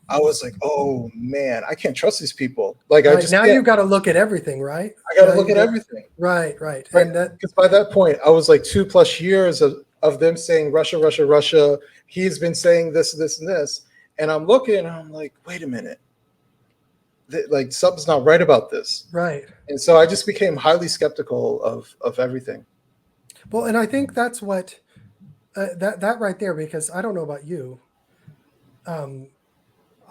I was like, oh man, I can't trust these people. Like you've got to look at everything, right? I got to look at everything. Right. And because by that point, I was like 2+ years of them saying Russia, Russia, Russia. He's been saying this, this, and this. And I'm looking and I'm like, wait a minute. Like something's not right about this. Right. And so I just became highly skeptical of everything. Well, and I think that's what that right there, because I don't know about you.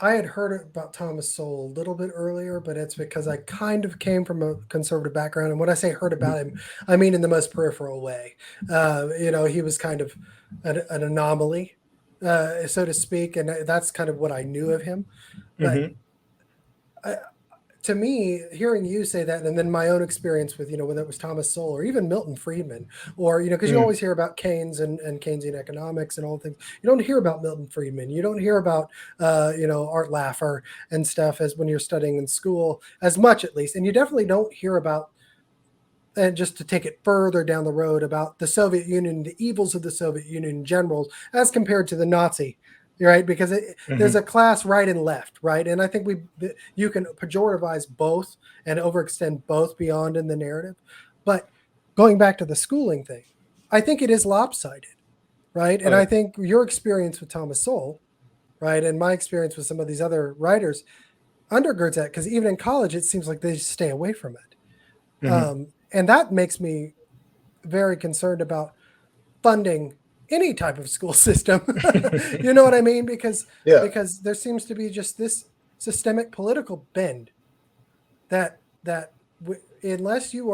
I had heard about Thomas Sowell a little bit earlier, but it's because I kind of came from a conservative background. And when I say heard about him, I mean in the most peripheral way. He was kind of an anomaly, so to speak. And that's kind of what I knew of him. But to me, hearing you say that, and then my own experience with, whether it was Thomas Sowell or even Milton Friedman, or, because you always hear about Keynes and Keynesian economics and all things. You don't hear about Milton Friedman. You don't hear about, Art Laffer and stuff as when you're studying in school, as much at least. And you definitely don't hear about, and just to take it further down the road, about the Soviet Union, the evils of the Soviet Union in general, as compared to the Nazi. Right, because there's a class right and left, right, and I think you can pejorativize both and overextend both beyond in the narrative. But going back to the schooling thing, I think it is lopsided, right? And I think your experience with Thomas Sowell, right, and my experience with some of these other writers undergirds that, because even in college, it seems like they just stay away from it, and that makes me very concerned about funding any type of school system. You know what I mean? Because there seems to be just this systemic political bend that unless you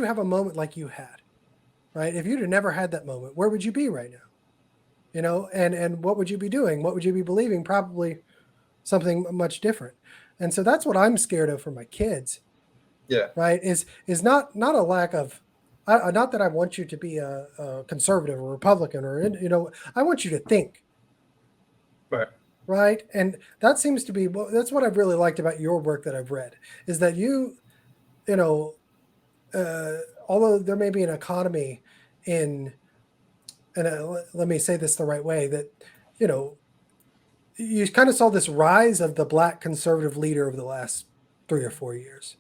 have a moment like you had, right? If you'd have never had that moment, where would you be right now? and what would you be doing? What would you be believing? Probably something much different. And so that's what I'm scared of for my kids, Yeah. right? Is not a lack of, not that I want you to be a conservative or Republican I want you to think, Right. right? And that seems to be, well, that's what I've really liked about your work that I've read, is that you know, although there may be an economy in, and let me say this the right way, that, you know, you kind of saw this rise of the black conservative leader over the last 3 or 4 years.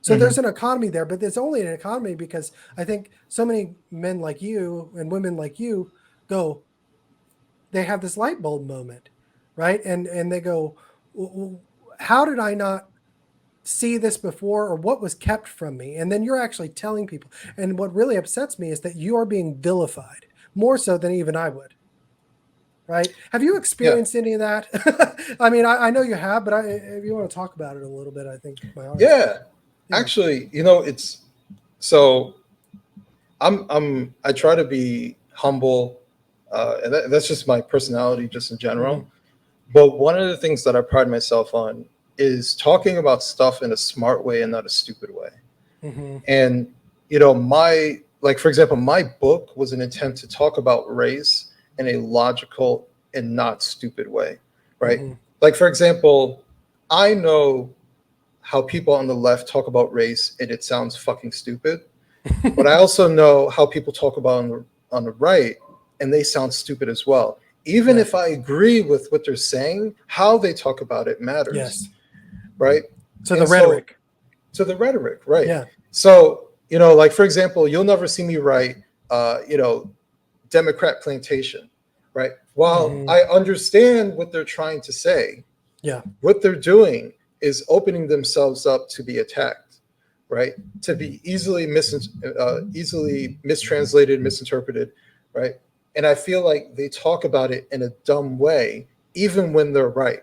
So Hmm. there's an economy there, but it's only an economy because I think so many men like you and women like you they have this light bulb moment, right? And they go, how did I not see this before, or what was kept from me? And then you're actually telling people. And what really upsets me is that you are being vilified more so than even I would. Right? Have you Yeah. experienced any of that? I mean, I know you have, but if you want to talk about it a little bit, I think my audience. Yeah. Yeah. Actually, it's so I try to be humble, and that's just my personality, just in general. Mm-hmm. But one of the things that I pride myself on is talking about stuff in a smart way and not a stupid way. Mm-hmm. And my, like, for example, my book was an attempt to talk about race in a logical and not stupid way, right? Mm-hmm. Like, for example, I know how people on the left talk about race and it sounds fucking stupid, but I also know how people talk about on the right and they sound stupid as well. Even Right. if I agree with what they're saying, how they talk about it matters, Yes. right? So the And so, rhetoric. to the rhetoric, right? Yeah. So, like, for example, you'll never see me write, Democrat plantation, right? While Mm-hmm. I understand what they're trying to say, Yeah. what they're doing is opening themselves up to be attacked, right? To be easily mistranslated, misinterpreted, right? And I feel like they talk about it in a dumb way, even when they're right.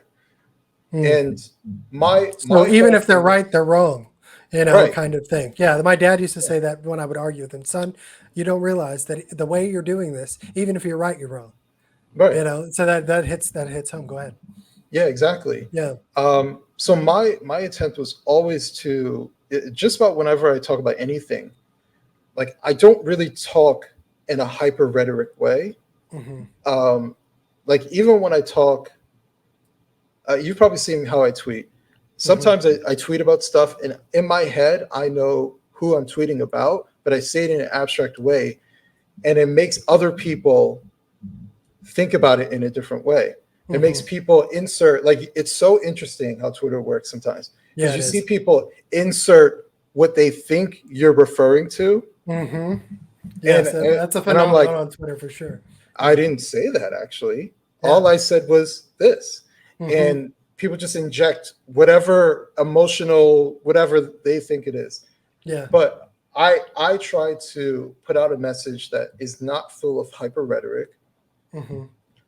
Mm. And my So my even whole if they're thing is right, they're wrong, right. kind of thing. Yeah. My dad used to Yeah, say that when I would argue with him, son, you don't realize that the way you're doing this, even if you're right, you're wrong. right. So that hits home. Go ahead. Yeah, exactly. Yeah. So my attempt was always to just about whenever I talk about anything, like, I don't really talk in a hyper rhetoric way. Mm-hmm. Um, like, even when I talk, you've probably seen how I tweet. Mm-hmm. Sometimes I tweet about stuff, and in my head, I know who I'm tweeting about, but I say it in an abstract way, and it makes other people think about it in a different way. It makes Mm-hmm. people insert, like, it's so interesting how Twitter works sometimes, Yeah, because it you see is. people insert what they think you're referring to, Mm-hmm. and Yes, and, that's a and I'm phenomenon like, on Twitter for sure. I Yeah. didn't say that actually. Yeah. All I said was this. Mm-hmm. And people just inject whatever emotional, whatever they think it is. Yeah. But I try to put out a message that is not full of hyper rhetoric. Mm-hmm.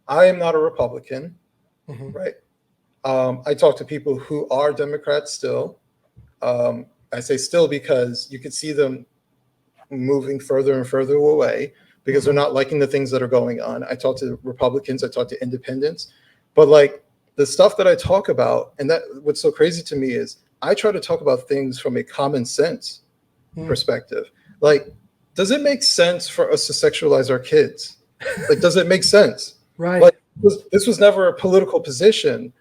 I am not a Republican, Mm-hmm. right? I talk to people who are Democrats still. I say still because you can see them moving further and further away because they're Mm-hmm. not liking the things that are going on. I talk to Republicans, I talk to independents, but, like, the stuff that I talk about, and that what's so crazy to me is I try to talk about things from a common sense Mm. perspective. Like, does it make sense for us to sexualize our kids? Like, does it make sense? Right. Like, this was never a political position.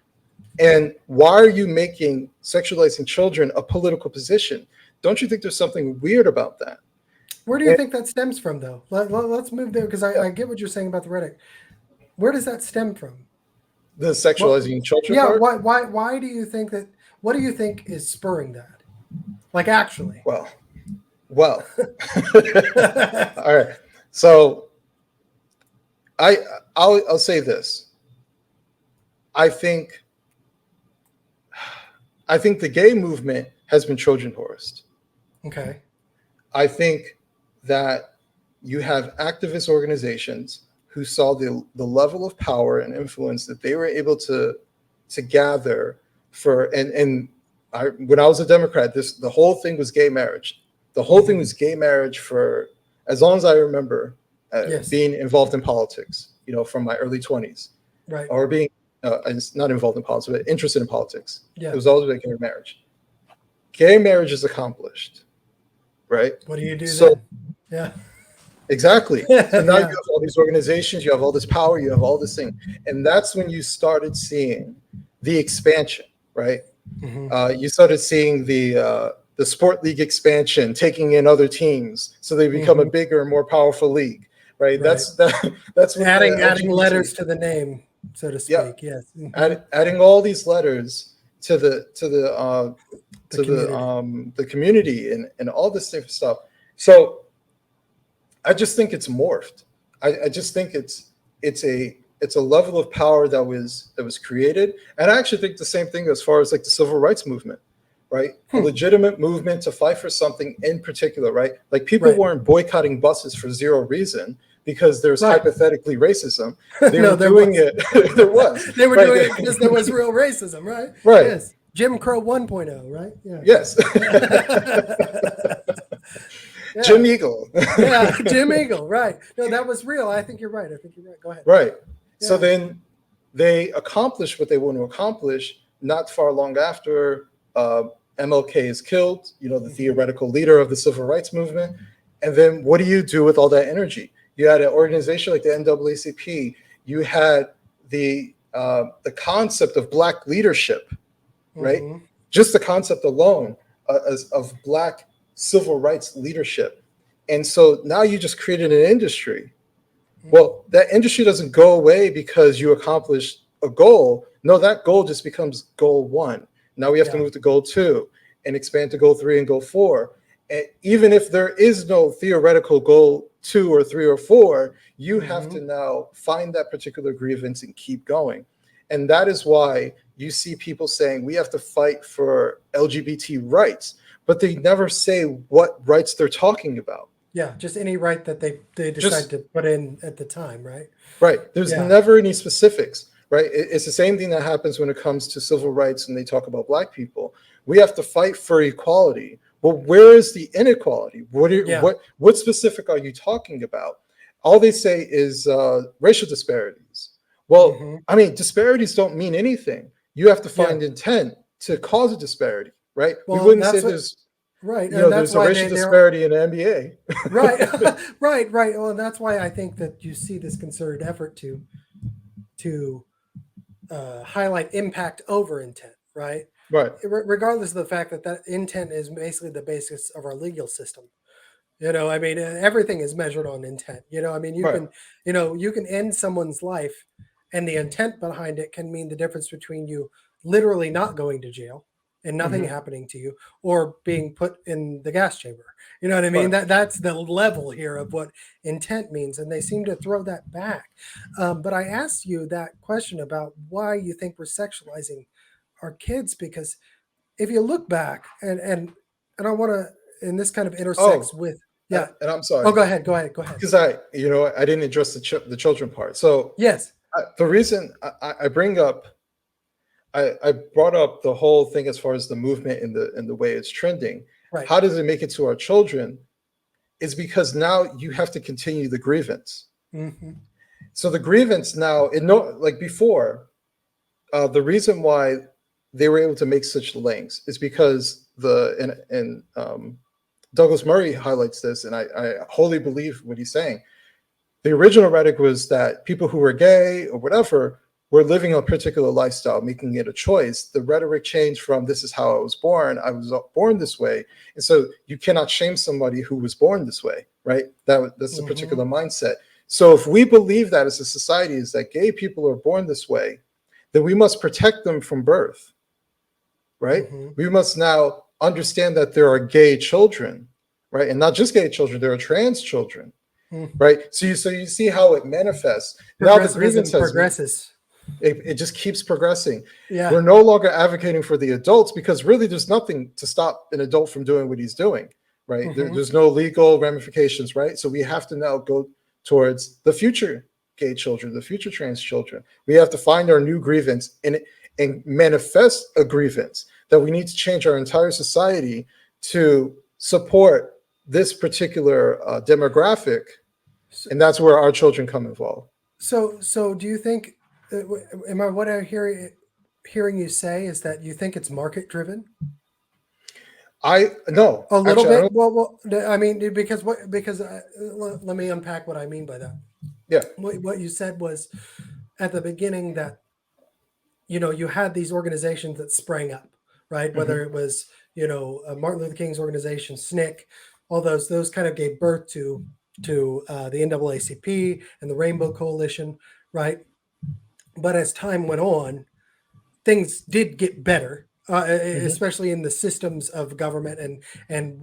And why are you making sexualizing children a political position? Don't you think there's something weird about that? Where do you And, think that stems from, though? Let's move there because yeah, I get what you're saying about the rhetoric. Where does that stem from? the What? sexualizing children Yeah. part. Why do you think that? What do you think is spurring that? Like actually. Well, well. All right. So I I'll say this. I think the gay movement has been Trojan horsed. Okay. I think that you have activist organizations who saw the level of power and influence that they were able to gather for, and when I was a Democrat, the whole thing was gay marriage. The whole thing Mm-hmm. was gay marriage for as long as I remember Yes. being involved in politics. from my early 20s, Right. or being not involved in politics, but interested in politics. Yeah. It was always about gay marriage. Gay marriage is accomplished, right? What do you do So then? Yeah. exactly. So now you Yeah. have all these organizations, you have all this power, you have all this thing, and that's when you started seeing the expansion, right? You started seeing the sport league expansion, taking in other teams, so they become a bigger, more powerful league, right? Right. That's what Adding the adding LGBT, letters to the name, so to yeah, speak. Yes. adding all these letters to The community. the community and all this different stuff. So I just think it's morphed. I just think it's a level of power that was created, and I actually think the same thing as far as like the civil rights movement, right? A legitimate movement to fight for something in particular, right? Like people Right. weren't boycotting buses for zero reason because there's Right. hypothetically racism. They No, were there doing was. it. There was. They were right? doing it because there was real racism, right? Right. Yes. Jim Crow 1.0, right? Yeah. Yes. Yeah. Jim Eagle. Yeah, Jim Eagle, right. No, that was real. I think you're right. Go ahead. Right. Yeah. So then they accomplished what they want to accomplish not far long after MLK is killed, the theoretical leader of the civil rights movement. And then what do you do with all that energy? You had an organization like the NAACP. You had the concept of Black leadership, right? Just the concept alone of Black civil rights leadership. And so now you just created an industry. Well, that industry doesn't go away because you accomplished a goal. No, that goal just becomes goal 1. Now we have to move to goal 2 and expand to goal 3 and goal 4. And even if there is no theoretical goal 2 or 3 or 4, you have to now find that particular grievance and keep going. And that is why you see people saying we have to fight for LGBT rights, but they never say what rights they're talking about. Yeah, just any right that they decide to put in at the time, right? Right. There's never any specifics, right? It's the same thing that happens when it comes to civil rights and they talk about Black people. We have to fight for equality. Well, where is the inequality? What specific are you talking about? All they say is racial disparities. Well, I mean, disparities don't mean anything. You have to find intent to cause a disparity, right? Well, we wouldn't say there's right. there's a racial disparity in the NBA. Right. Well, that's why I think that you see this concerted effort to highlight impact over intent, right? Right. Regardless of the fact that intent is basically the basis of our legal system. I mean, everything is measured on intent. I mean, you can end someone's life, and the intent behind it can mean the difference between you literally not going to jail and nothing happening to you, or being put in the gas chamber. You know what I mean? Right. That's the level here of what intent means, and they seem to throw that back. But I asked you that question about why you think we're sexualizing our kids, because if you look back, and I want to, and this kind of intersects with. Yeah, and I'm sorry. Oh, go ahead. Because I didn't address the children part. So yes, the reason I brought up the whole thing as far as the movement and the way it's trending. Right. How does it make it to our children? Is because now you have to continue the grievance. So the grievance now, like before, the reason why they were able to make such lengths is because Douglas Murray highlights this, and I wholly believe what he's saying. The original rhetoric was that people who were gay or whatever were living a particular lifestyle, making it a choice. The rhetoric changed from "this is how I was born born this way," and so you cannot shame somebody who was born this way, right? That's a particular mindset. So if we believe that as a society is that gay people are born this way, then we must protect them from birth, right? We must now understand that there are gay children, right? And not just gay children, there are trans children, right? So you see how it manifests. Now the grievance progresses. It just keeps progressing. Yeah. We're no longer advocating for the adults because really there's nothing to stop an adult from doing what he's doing, right? There's no legal ramifications, right? So we have to now go towards the future gay children, the future trans children. We have to find our new grievance and manifest a grievance that we need to change our entire society to support this particular demographic. And that's where our children come involved. So do you think? Am I what I hearing you say is that you think it's market driven? I no, A little actually, I bit. don't. Well, I mean, because let me unpack what I mean by that. Yeah. What you said was at the beginning that you had these organizations that sprang up, right? Hmm. Whether it was Martin Luther King's organization, SNCC, all those kind of gave birth to the NAACP and the Rainbow Coalition, right? But as time went on, things did get better, Hmm. especially in the systems of government and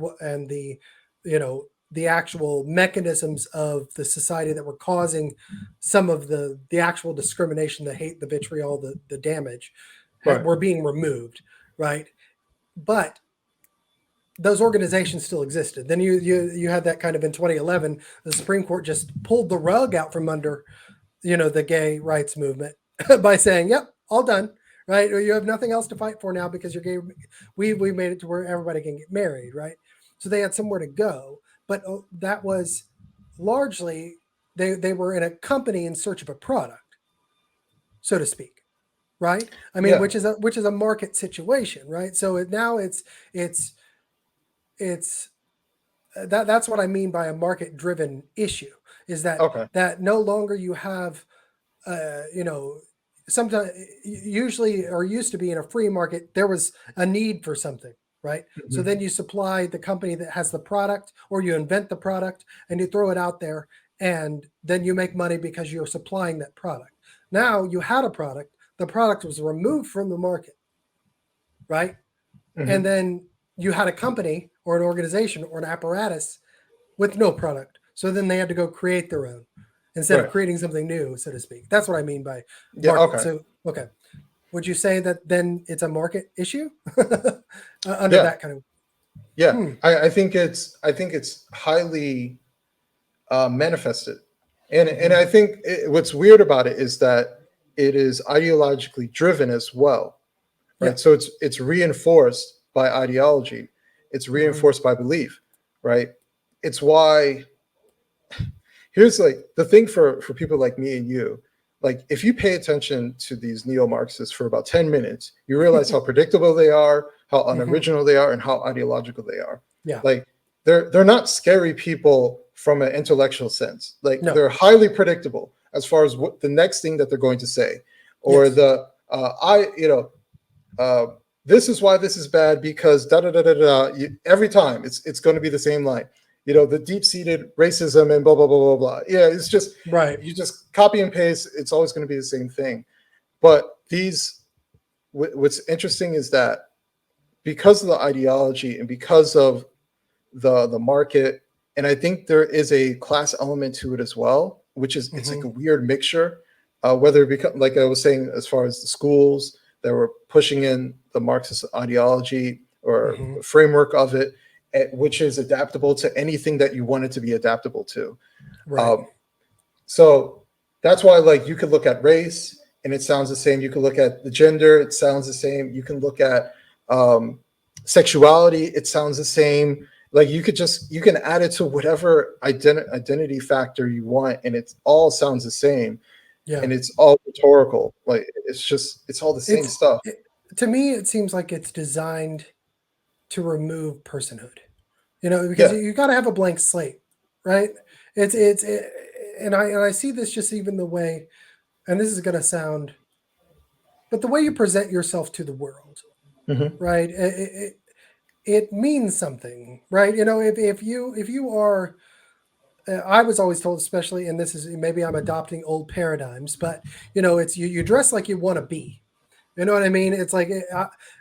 the actual mechanisms of the society that were causing some of the actual discrimination, the hate, the vitriol, the damage Right. were being removed, right? But those organizations still existed. Then you had that kind of in 2011, the Supreme Court just pulled the rug out from under the gay rights movement by saying, "Yep, all done." Right? Or you have nothing else to fight for now because you're gay. We made it to where everybody can get married, right? So they had somewhere to go, but that was largely they were in a company in search of a product, so to speak, right? I mean, Yeah. which is a market situation, right? So now it's it's that's what I mean by a market driven issue is that Okay. no longer you have you know, sometimes usually or used to be in a free market, there was a need for something, right? So Hmm. then you supply the company that has the product, or you invent the product and you throw it out there, and then you make money because you're supplying that product. Now you had a product, the product was removed from the market, right? And Hmm. then you had a company or an organization or an apparatus with no product. So then they had to go create their own instead of Right. creating something new, so to speak. That's what I mean by Yeah. market. Okay. So, okay. Would you say that then it's a market issue under Yeah. that kind of? Yeah. Hmm. I think it's highly manifested, and Mm-hmm. I think what's weird about it is that it is ideologically driven as well, Yeah. right? So it's reinforced by ideology, it's Mm-hmm. reinforced by belief, right? It's why here's like the thing for people like me and you, like if you pay attention to these neo-Marxists for about 10 minutes, you realize how predictable they are, how Mm-hmm. unoriginal they are, and how ideological they are. Yeah. Like they're not scary people from an intellectual sense. Like No. they're highly predictable as far as what the next thing that they're going to say, or Yes. the I you know uh, this is why this is bad because da da da da da. Every time it's going to be the same line. The deep-seated racism and blah blah blah blah blah. Yeah, it's just Right. you just copy and paste. It's always going to be the same thing. But what's interesting is that because of the ideology and because of the market, and I think there is a class element to it as well, which is it's like Mm-hmm. a weird mixture. Whether it become like I was saying, as far as the schools that were pushing in the Marxist ideology or Mm-hmm. framework of it, which is adaptable to anything that you want it to be adaptable to. Right. Um, so that's why, like, you could look at race and it sounds the same. You can look at the gender, it sounds the same. You can look at um, sexuality, it sounds the same. Like you can add it to whatever identity factor you want, and it all sounds the same, Yeah. and it's all rhetorical. Like it's all the same It's stuff. it, to me, it seems like it's designed to remove personhood. Because Yeah. you got to have a blank slate, right? And I see this just even the way, and this is going to sound, but the way you present yourself to the world, Hmm. right? It means something, right? If you are, I was always told, especially, and this is maybe I'm adopting old paradigms, but it's you dress like you want to be. You know what I mean? It's like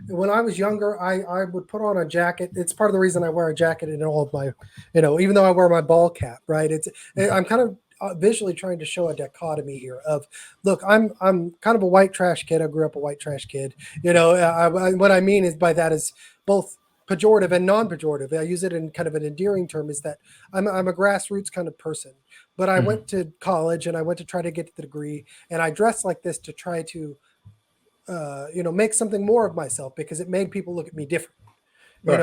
when I was younger, I would put on a jacket. It's part of the reason I wear a jacket in all of my, even though I wear my ball cap, right? I'm kind of visually trying to show a dichotomy here of, look, I'm kind of a white trash kid. I grew up a white trash kid. What I mean is by that is both pejorative and non-pejorative. I use it in kind of an endearing term. Is that I'm a grassroots kind of person, but I Hmm. went to college and I went to try to get the degree, and I dressed like this to try to make something more of myself because it made people look at me different. Right.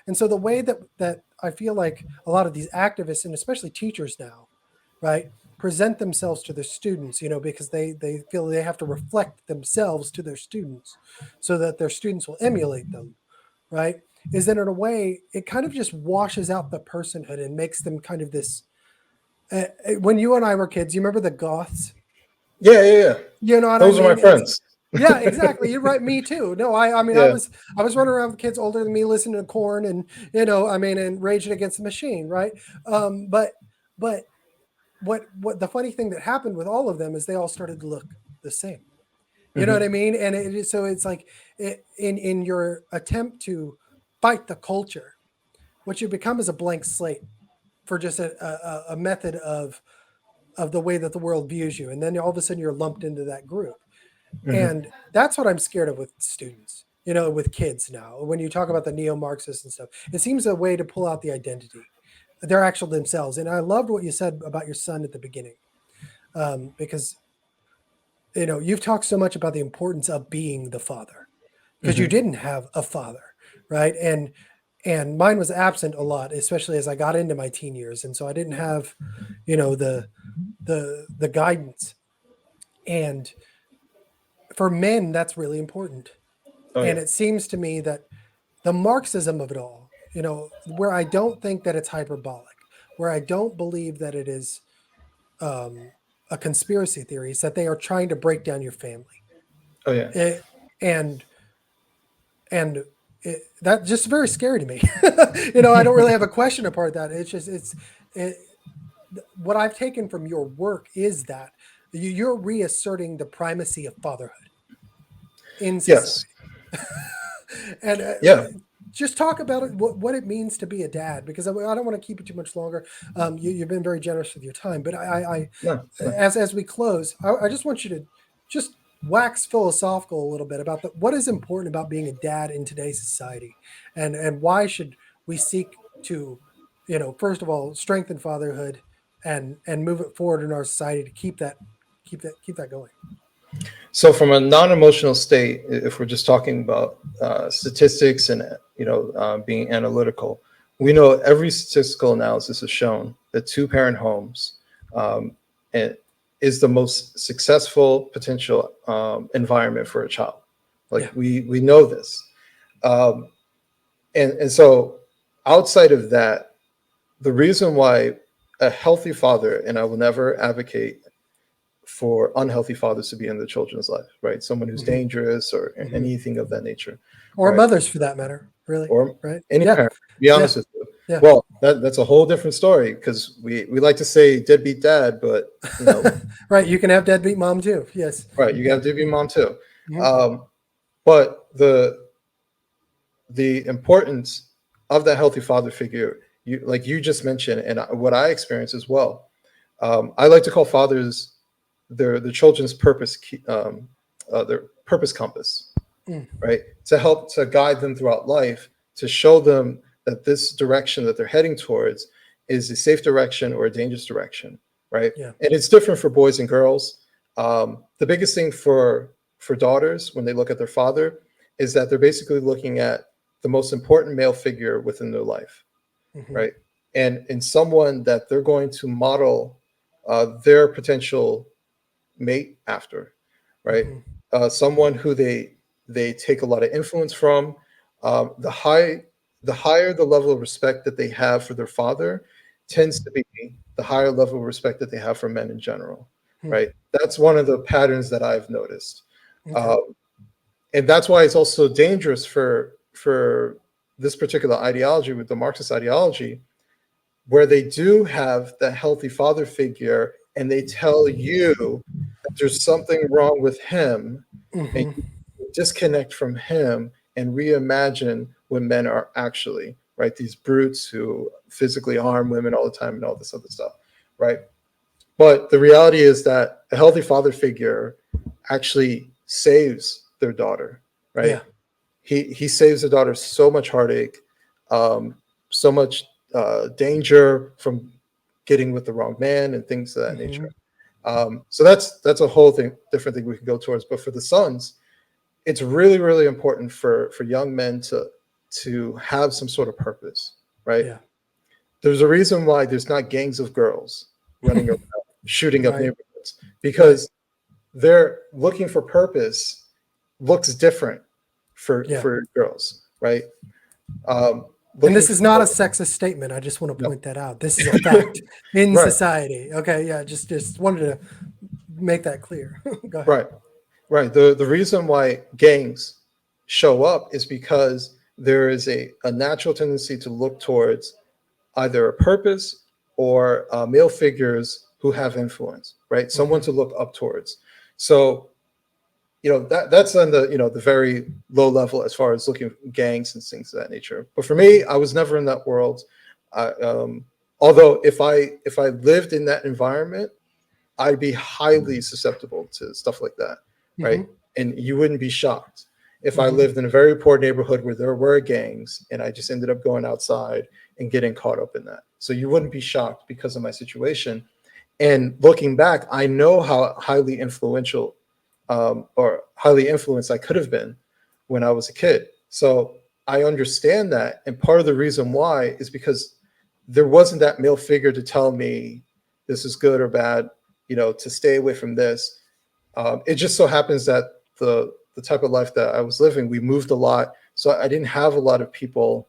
And so the way that I feel like a lot of these activists and especially teachers now, right, present themselves to their students, because they feel they have to reflect themselves to their students so that their students will emulate them, right? Is that in a way, it kind of just washes out the personhood and makes them kind of this. When you and I were kids, you remember the Goths? Yeah. You know what I Those are my mean? friends. Yeah, exactly. You're right. Me too. No, I mean, Yeah. I was running around with kids older than me, listening to Corn, and and Raging Against the Machine, right? But what the funny thing that happened with all of them is they all started to look the same. You know what I mean? And so it's like in your attempt to fight the culture, what you become is a blank slate for just a method of the way that the world views you, and then all of a sudden you're lumped into that group. And that's what I'm scared of with students, with kids now. When you talk about the neo-Marxists and stuff, it seems a way to pull out the identity, their actual themselves. And I loved what you said about your son at the beginning, because you've talked so much about the importance of being the father, because you didn't have a father, right? And mine was absent a lot, especially as I got into my teen years, and so I didn't have, the guidance. And for men, that's really important. Oh And yeah. it seems to me that the Marxism of it all, where I don't think that it's hyperbolic, where I don't believe that it is a conspiracy theory, is that they are trying to break down your family. Oh yeah. And that just very scary to me. I don't really have a question apart that. It's just what I've taken from your work is that you're reasserting the primacy of fatherhood in Yes. society. And Yeah. just talk about it, what it means to be a dad, because I don't want to keep it too much longer. You've been very generous with your time, but No. as we close, I just want you to just wax philosophical a little bit about what is important about being a dad in today's society, and why should we seek to, first of all, strengthen fatherhood and move it forward in our society to keep that going. So from a non-emotional state, if we're just talking about statistics and being analytical, we know every statistical analysis has shown that two-parent homes and is the most successful potential environment for a child. Like we know this, and so outside of that, the reason why a healthy father, and I will never advocate for unhealthy fathers to be in the children's life, right? Someone who's dangerous or anything of that nature, Or right? mothers for that matter, really, Or right? any Yeah, parent, to be honest with you. yeah. Well, that's a whole different story, because we like to say deadbeat dad, but Right, you can have deadbeat mom too. Yes. right, you Yeah. got deadbeat mom too. Mhm. But the importance of that healthy father figure, like you just mentioned, and what I experience as well. I like to call fathers the children's purpose, their purpose compass, Mm. right? To help to guide them throughout life, to show them that this direction that they're heading towards is a safe direction or a dangerous direction, right? Yeah. And it's different for boys and girls. The biggest thing for daughters when they look at their father is that they're basically looking at the most important male figure within their life, right? And in someone that they're going to model their potential mate after, right? Someone who they take a lot of influence from. The higher the level of respect that they have for their father tends to be the higher level of respect that they have for men in general, right? That's one of the patterns that I've noticed. Okay. And that's why it's also dangerous for this particular ideology, with the Marxist ideology, where they do have that healthy father figure and they tell you that there's something wrong with him, and you disconnect from him and reimagine what men are actually, right? These brutes who physically harm women all the time and all this other stuff, right? But the reality is that a healthy father figure actually saves their daughter, right? Yeah. He saves the daughter so much heartache, so much danger from getting with the wrong man and things of that nature. So that's a whole different thing we can go towards. But for the sons, it's really, really important for young men to have some sort of purpose, right? Yeah. There's a reason why there's not gangs of girls running around shooting up Right. neighborhoods, because they're looking for purpose looks different for girls, right? And Looking this is not a for, sexist statement. I just want to no. point that out. This is a fact in Right, society. Okay, yeah, just wanted to make that clear. Go ahead. right, right. The reason why gangs show up is because there is a natural tendency to look towards either a purpose or male figures who have influence, right? Someone to look up towards. So, that's on the, the very low level as far as looking at gangs and things of that nature. But for me, I was never in that world. Although if I lived in that environment, I'd be highly susceptible to stuff like that, right? And you wouldn't be shocked if I lived in a very poor neighborhood where there were gangs and I just ended up going outside and getting caught up in that. So you wouldn't be shocked because of my situation. And looking back, I know how highly influential or highly influenced I could have been when I was a kid. So I understand that. And part of the reason why is because there wasn't that male figure to tell me this is good or bad, to stay away from this. It just so happens that the type of life that I was living, we moved a lot. So I didn't have a lot of people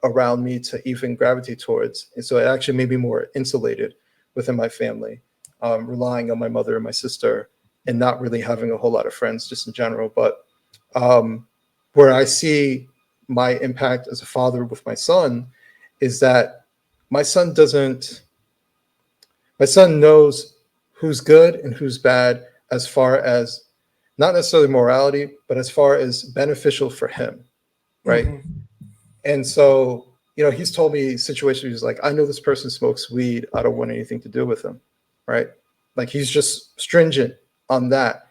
around me to even gravitate towards. And so it actually made me more insulated within my family, relying on my mother and my sister and not really having a whole lot of friends just in general. But where I see my impact as a father with my son is that my son knows who's good and who's bad as far as not necessarily morality, but as far as beneficial for him, right? And so, he's told me situations, he's like, I know this person smokes weed, I don't want anything to do with him, right? Like, he's just stringent on that.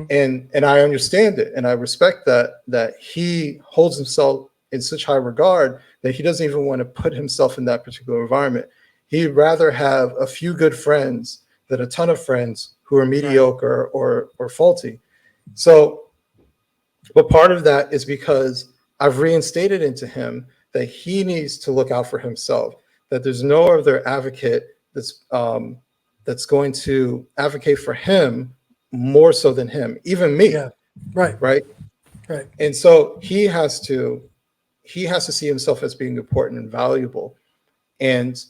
And I understand it, and I respect that he holds himself in such high regard that he doesn't even want to put himself in that particular environment. He'd rather have a few good friends than a ton of friends who are mediocre or faulty. So, but part of that is because I've reinstated into him that he needs to look out for himself, that there's no other advocate that's going to advocate for him more so than him, even me. Yeah. Right. And so he has to see himself as being important and valuable. And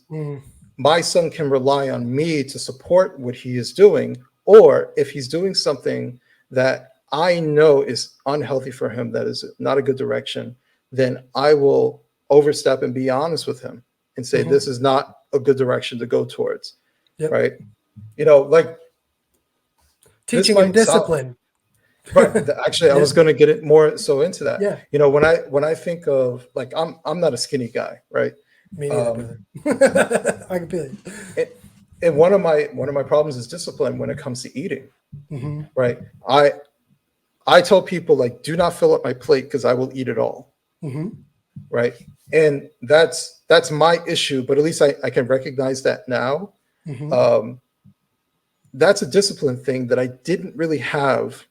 my son can rely on me to support what he is doing, or if he's doing something that I know is unhealthy for him, that is not a good direction, then I will overstep and be honest with him and say, this is not a good direction to go towards. Right. Like teaching him discipline. Right. Actually, I was going to get it more so into that. Yeah. When I think of, like, I'm not a skinny guy, right? Me neither, brother. I can feel it. And one of my problems is discipline when it comes to eating. Right. I tell people, like, do not fill up my plate because I will eat it all. Right. And that's my issue, but at least I can recognize that now. That's a discipline thing that I didn't really have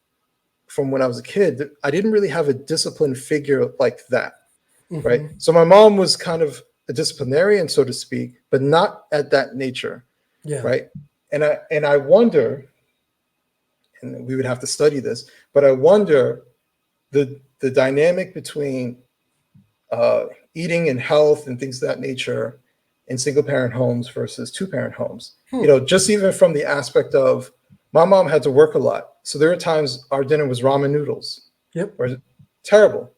from when I was a kid. I didn't really have a disciplined figure like that. Right. So my mom was kind of a disciplinarian, so to speak, but not at that nature. Yeah. Right. And I wonder, and we would have to study this, but I wonder the dynamic between eating and health and things of that nature in single parent homes versus two parent homes. Just even from the aspect of my mom had to work a lot. So there are times our dinner was ramen noodles. Or terrible.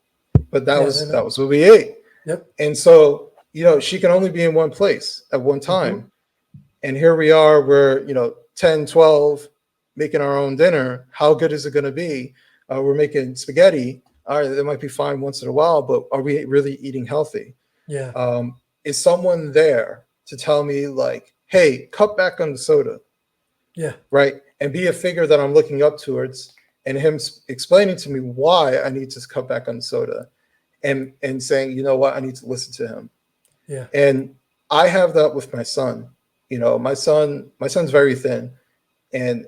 But that was what we ate. And so, she can only be in one place at one time. And here we are, we're, 10, 12, making our own dinner. How good is it going to be? We're making spaghetti. All right, that might be fine once in a while, but are we really eating healthy? Is someone there to tell me, like, hey, cut back on the soda? Right. And be a figure that I'm looking up towards, and him explaining to me why I need to cut back on the soda, and saying, you know what, I need to listen to him. And I have that with my son. My son's very thin,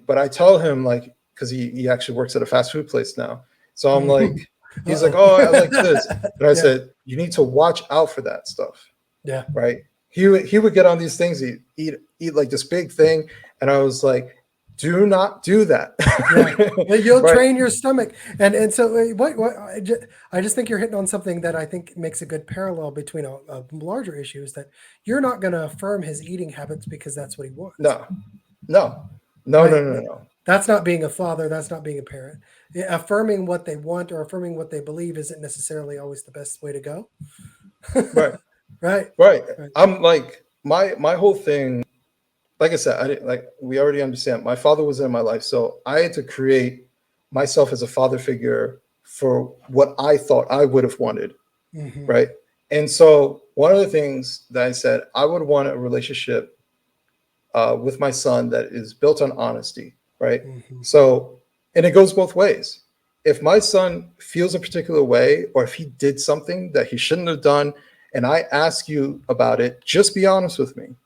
but I tell him, like, because he actually works at a fast food place now. So I'm like, he's like, oh, I like this. And I said, you need to watch out for that stuff. Right. he would get on these things, he'd eat like this big thing, and I was like, do not do that. Yeah. You'll Right. train your stomach, and so what I just think you're hitting on something that I think makes a good parallel between a larger issue is that you're not going to affirm his eating habits because that's what he wants. No, no, no, Right? no, no, no. That's not being a father. That's not being a parent. Affirming what they want or affirming what they believe isn't necessarily always the best way to go. Right, Right. right. Right. I'm like my whole thing. Like I said, I didn't like. We already understand. My father was in my life, so I had to create myself as a father figure for what I thought I would have wanted. Mm-hmm. Right. And so one of the things that I said, I would want a relationship with my son that is built on honesty. Right. Mm-hmm. So, and it goes both ways. If my son feels a particular way, or if he did something that he shouldn't have done, and I ask you about it, just be honest with me.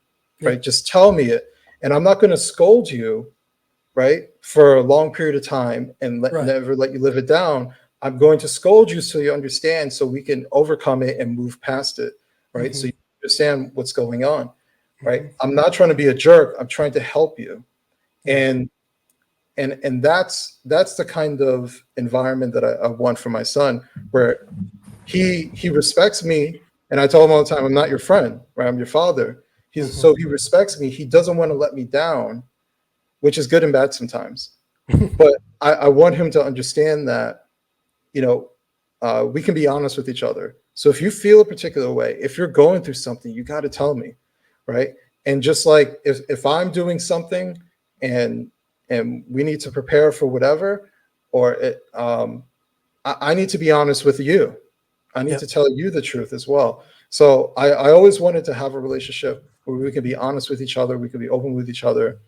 Right. Yeah. Just tell me it. And I'm not going to scold you, right, for a long period of time and Right. never let you live it down. I'm going to scold you so you understand, so we can overcome it and move past it, right? Mm-hmm. So you understand what's going on, right? Mm-hmm. I'm not trying to be a jerk. I'm trying to help you. Yeah. And that's the kind of environment that I want for my son, where he respects me. And I tell him all the time, I'm not your friend, right? I'm your father. Mm-hmm. So he respects me. He doesn't want to let me down, which is good and bad sometimes. But I want him to understand that, you know, we can be honest with each other. So if you feel a particular way, if you're going through something, you got to tell me, right? And just like if I'm doing something and we need to prepare for whatever, or I need to be honest with you. I need Yep. to tell you the truth as well. So I always wanted to have a relationship where we can be honest with each other, we can be open with each other,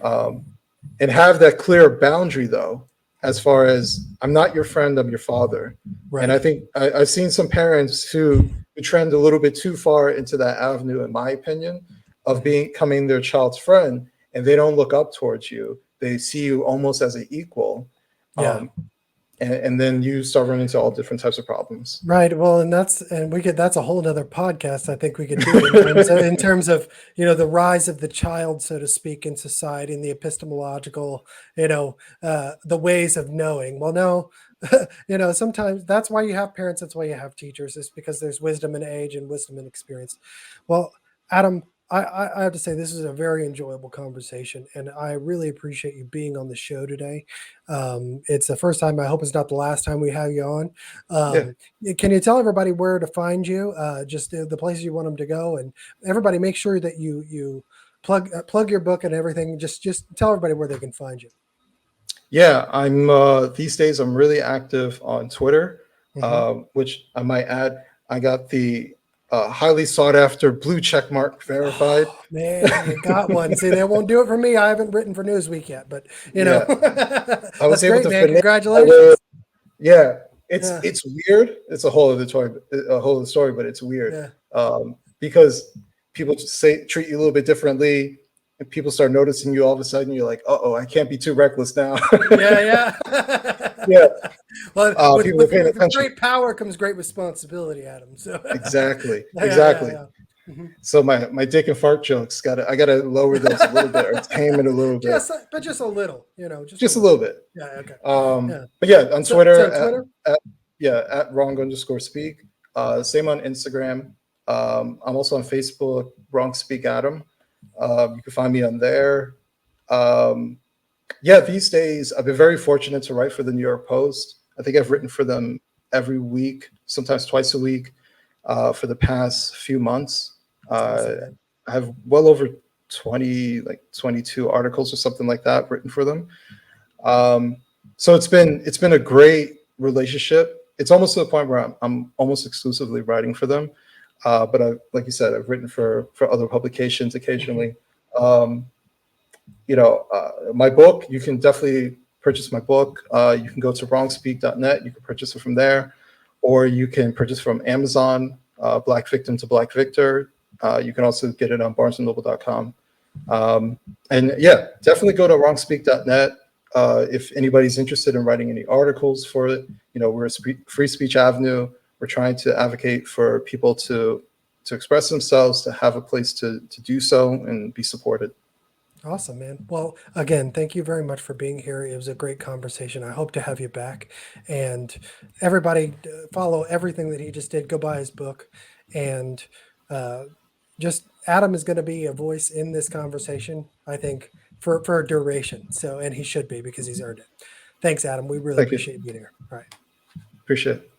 and have that clear boundary, though, as far as I'm not your friend, I'm your father. Right. And I think I've seen some parents who trend a little bit too far into that avenue, in my opinion, of becoming their child's friend, and they don't look up towards you. They see you almost as an equal. Yeah. And then you start running into all different types of problems. Right. Well, that's a whole nother podcast I think we could do in terms of, the rise of the child, so to speak, in society and the epistemological, the ways of knowing. Well, no, sometimes that's why you have parents. That's why you have teachers, is because there's wisdom in age and wisdom in experience. Well, Adam, I have to say this is a very enjoyable conversation, and I really appreciate you being on the show today. It's the first time. I hope it's not the last time we have you on. Yeah. Can you tell everybody where to find you? Just the places you want them to go, and everybody make sure that you plug your book and everything. Just tell everybody where they can find you. Yeah, I'm these days I'm really active on Twitter, Mm-hmm. which I might add. I got the highly sought after blue check mark verified. Oh, man, you got one. See, they won't do it for me. I haven't written for Newsweek yet, but Yeah, I was that's able great, to man. finesse my Congratulations. way. Yeah, it's Yeah, it's weird. It's a whole other story, but it's weird yeah, because people just treat you a little bit differently, and people start noticing you all of a sudden. You're like, oh, I can't be too reckless now. yeah. Yeah, Well, people are paying with attention. great power comes great responsibility, Adam. So Exactly, yeah. exactly. Mhm. So my dick and fart jokes I gotta lower those a little bit or tame it a little bit, Just a little, just a little bit. Yeah, okay. Yeah. But yeah, on So Twitter Twitter. at wrong_speak. Same on Instagram. I'm also on Facebook, Wrong Speak Adam. You can find me on there. Yeah, these days I've been very fortunate to write for the New York Post. I think I've written for them every week, sometimes twice a week, for the past few months. Awesome, I have well over 22 articles or something like that written for them. So it's been a great relationship. It's almost to the point where I'm almost exclusively writing for them. But like you said, I've written for other publications occasionally. My book, you can definitely purchase my book. You can go to wrongspeak.net. You can purchase it from there, or you can purchase from Amazon, Black Victim to Black Victor. You can also get it on barnesandnoble.com. And yeah, definitely go to wrongspeak.net. If anybody's interested in writing any articles for it, we're a free speech avenue. We're trying to advocate for people to to express themselves, to have a place to do so and be supported. Awesome, man. Well, again, thank you very much for being here. It was a great conversation. I hope to have you back. And everybody, follow everything that he just did. Go buy his book. And just Adam is going to be a voice in this conversation, I think, for a duration. So, and he should be because he's earned it. Thanks, Adam. We really Thank you. appreciate you being here. All right. Appreciate it.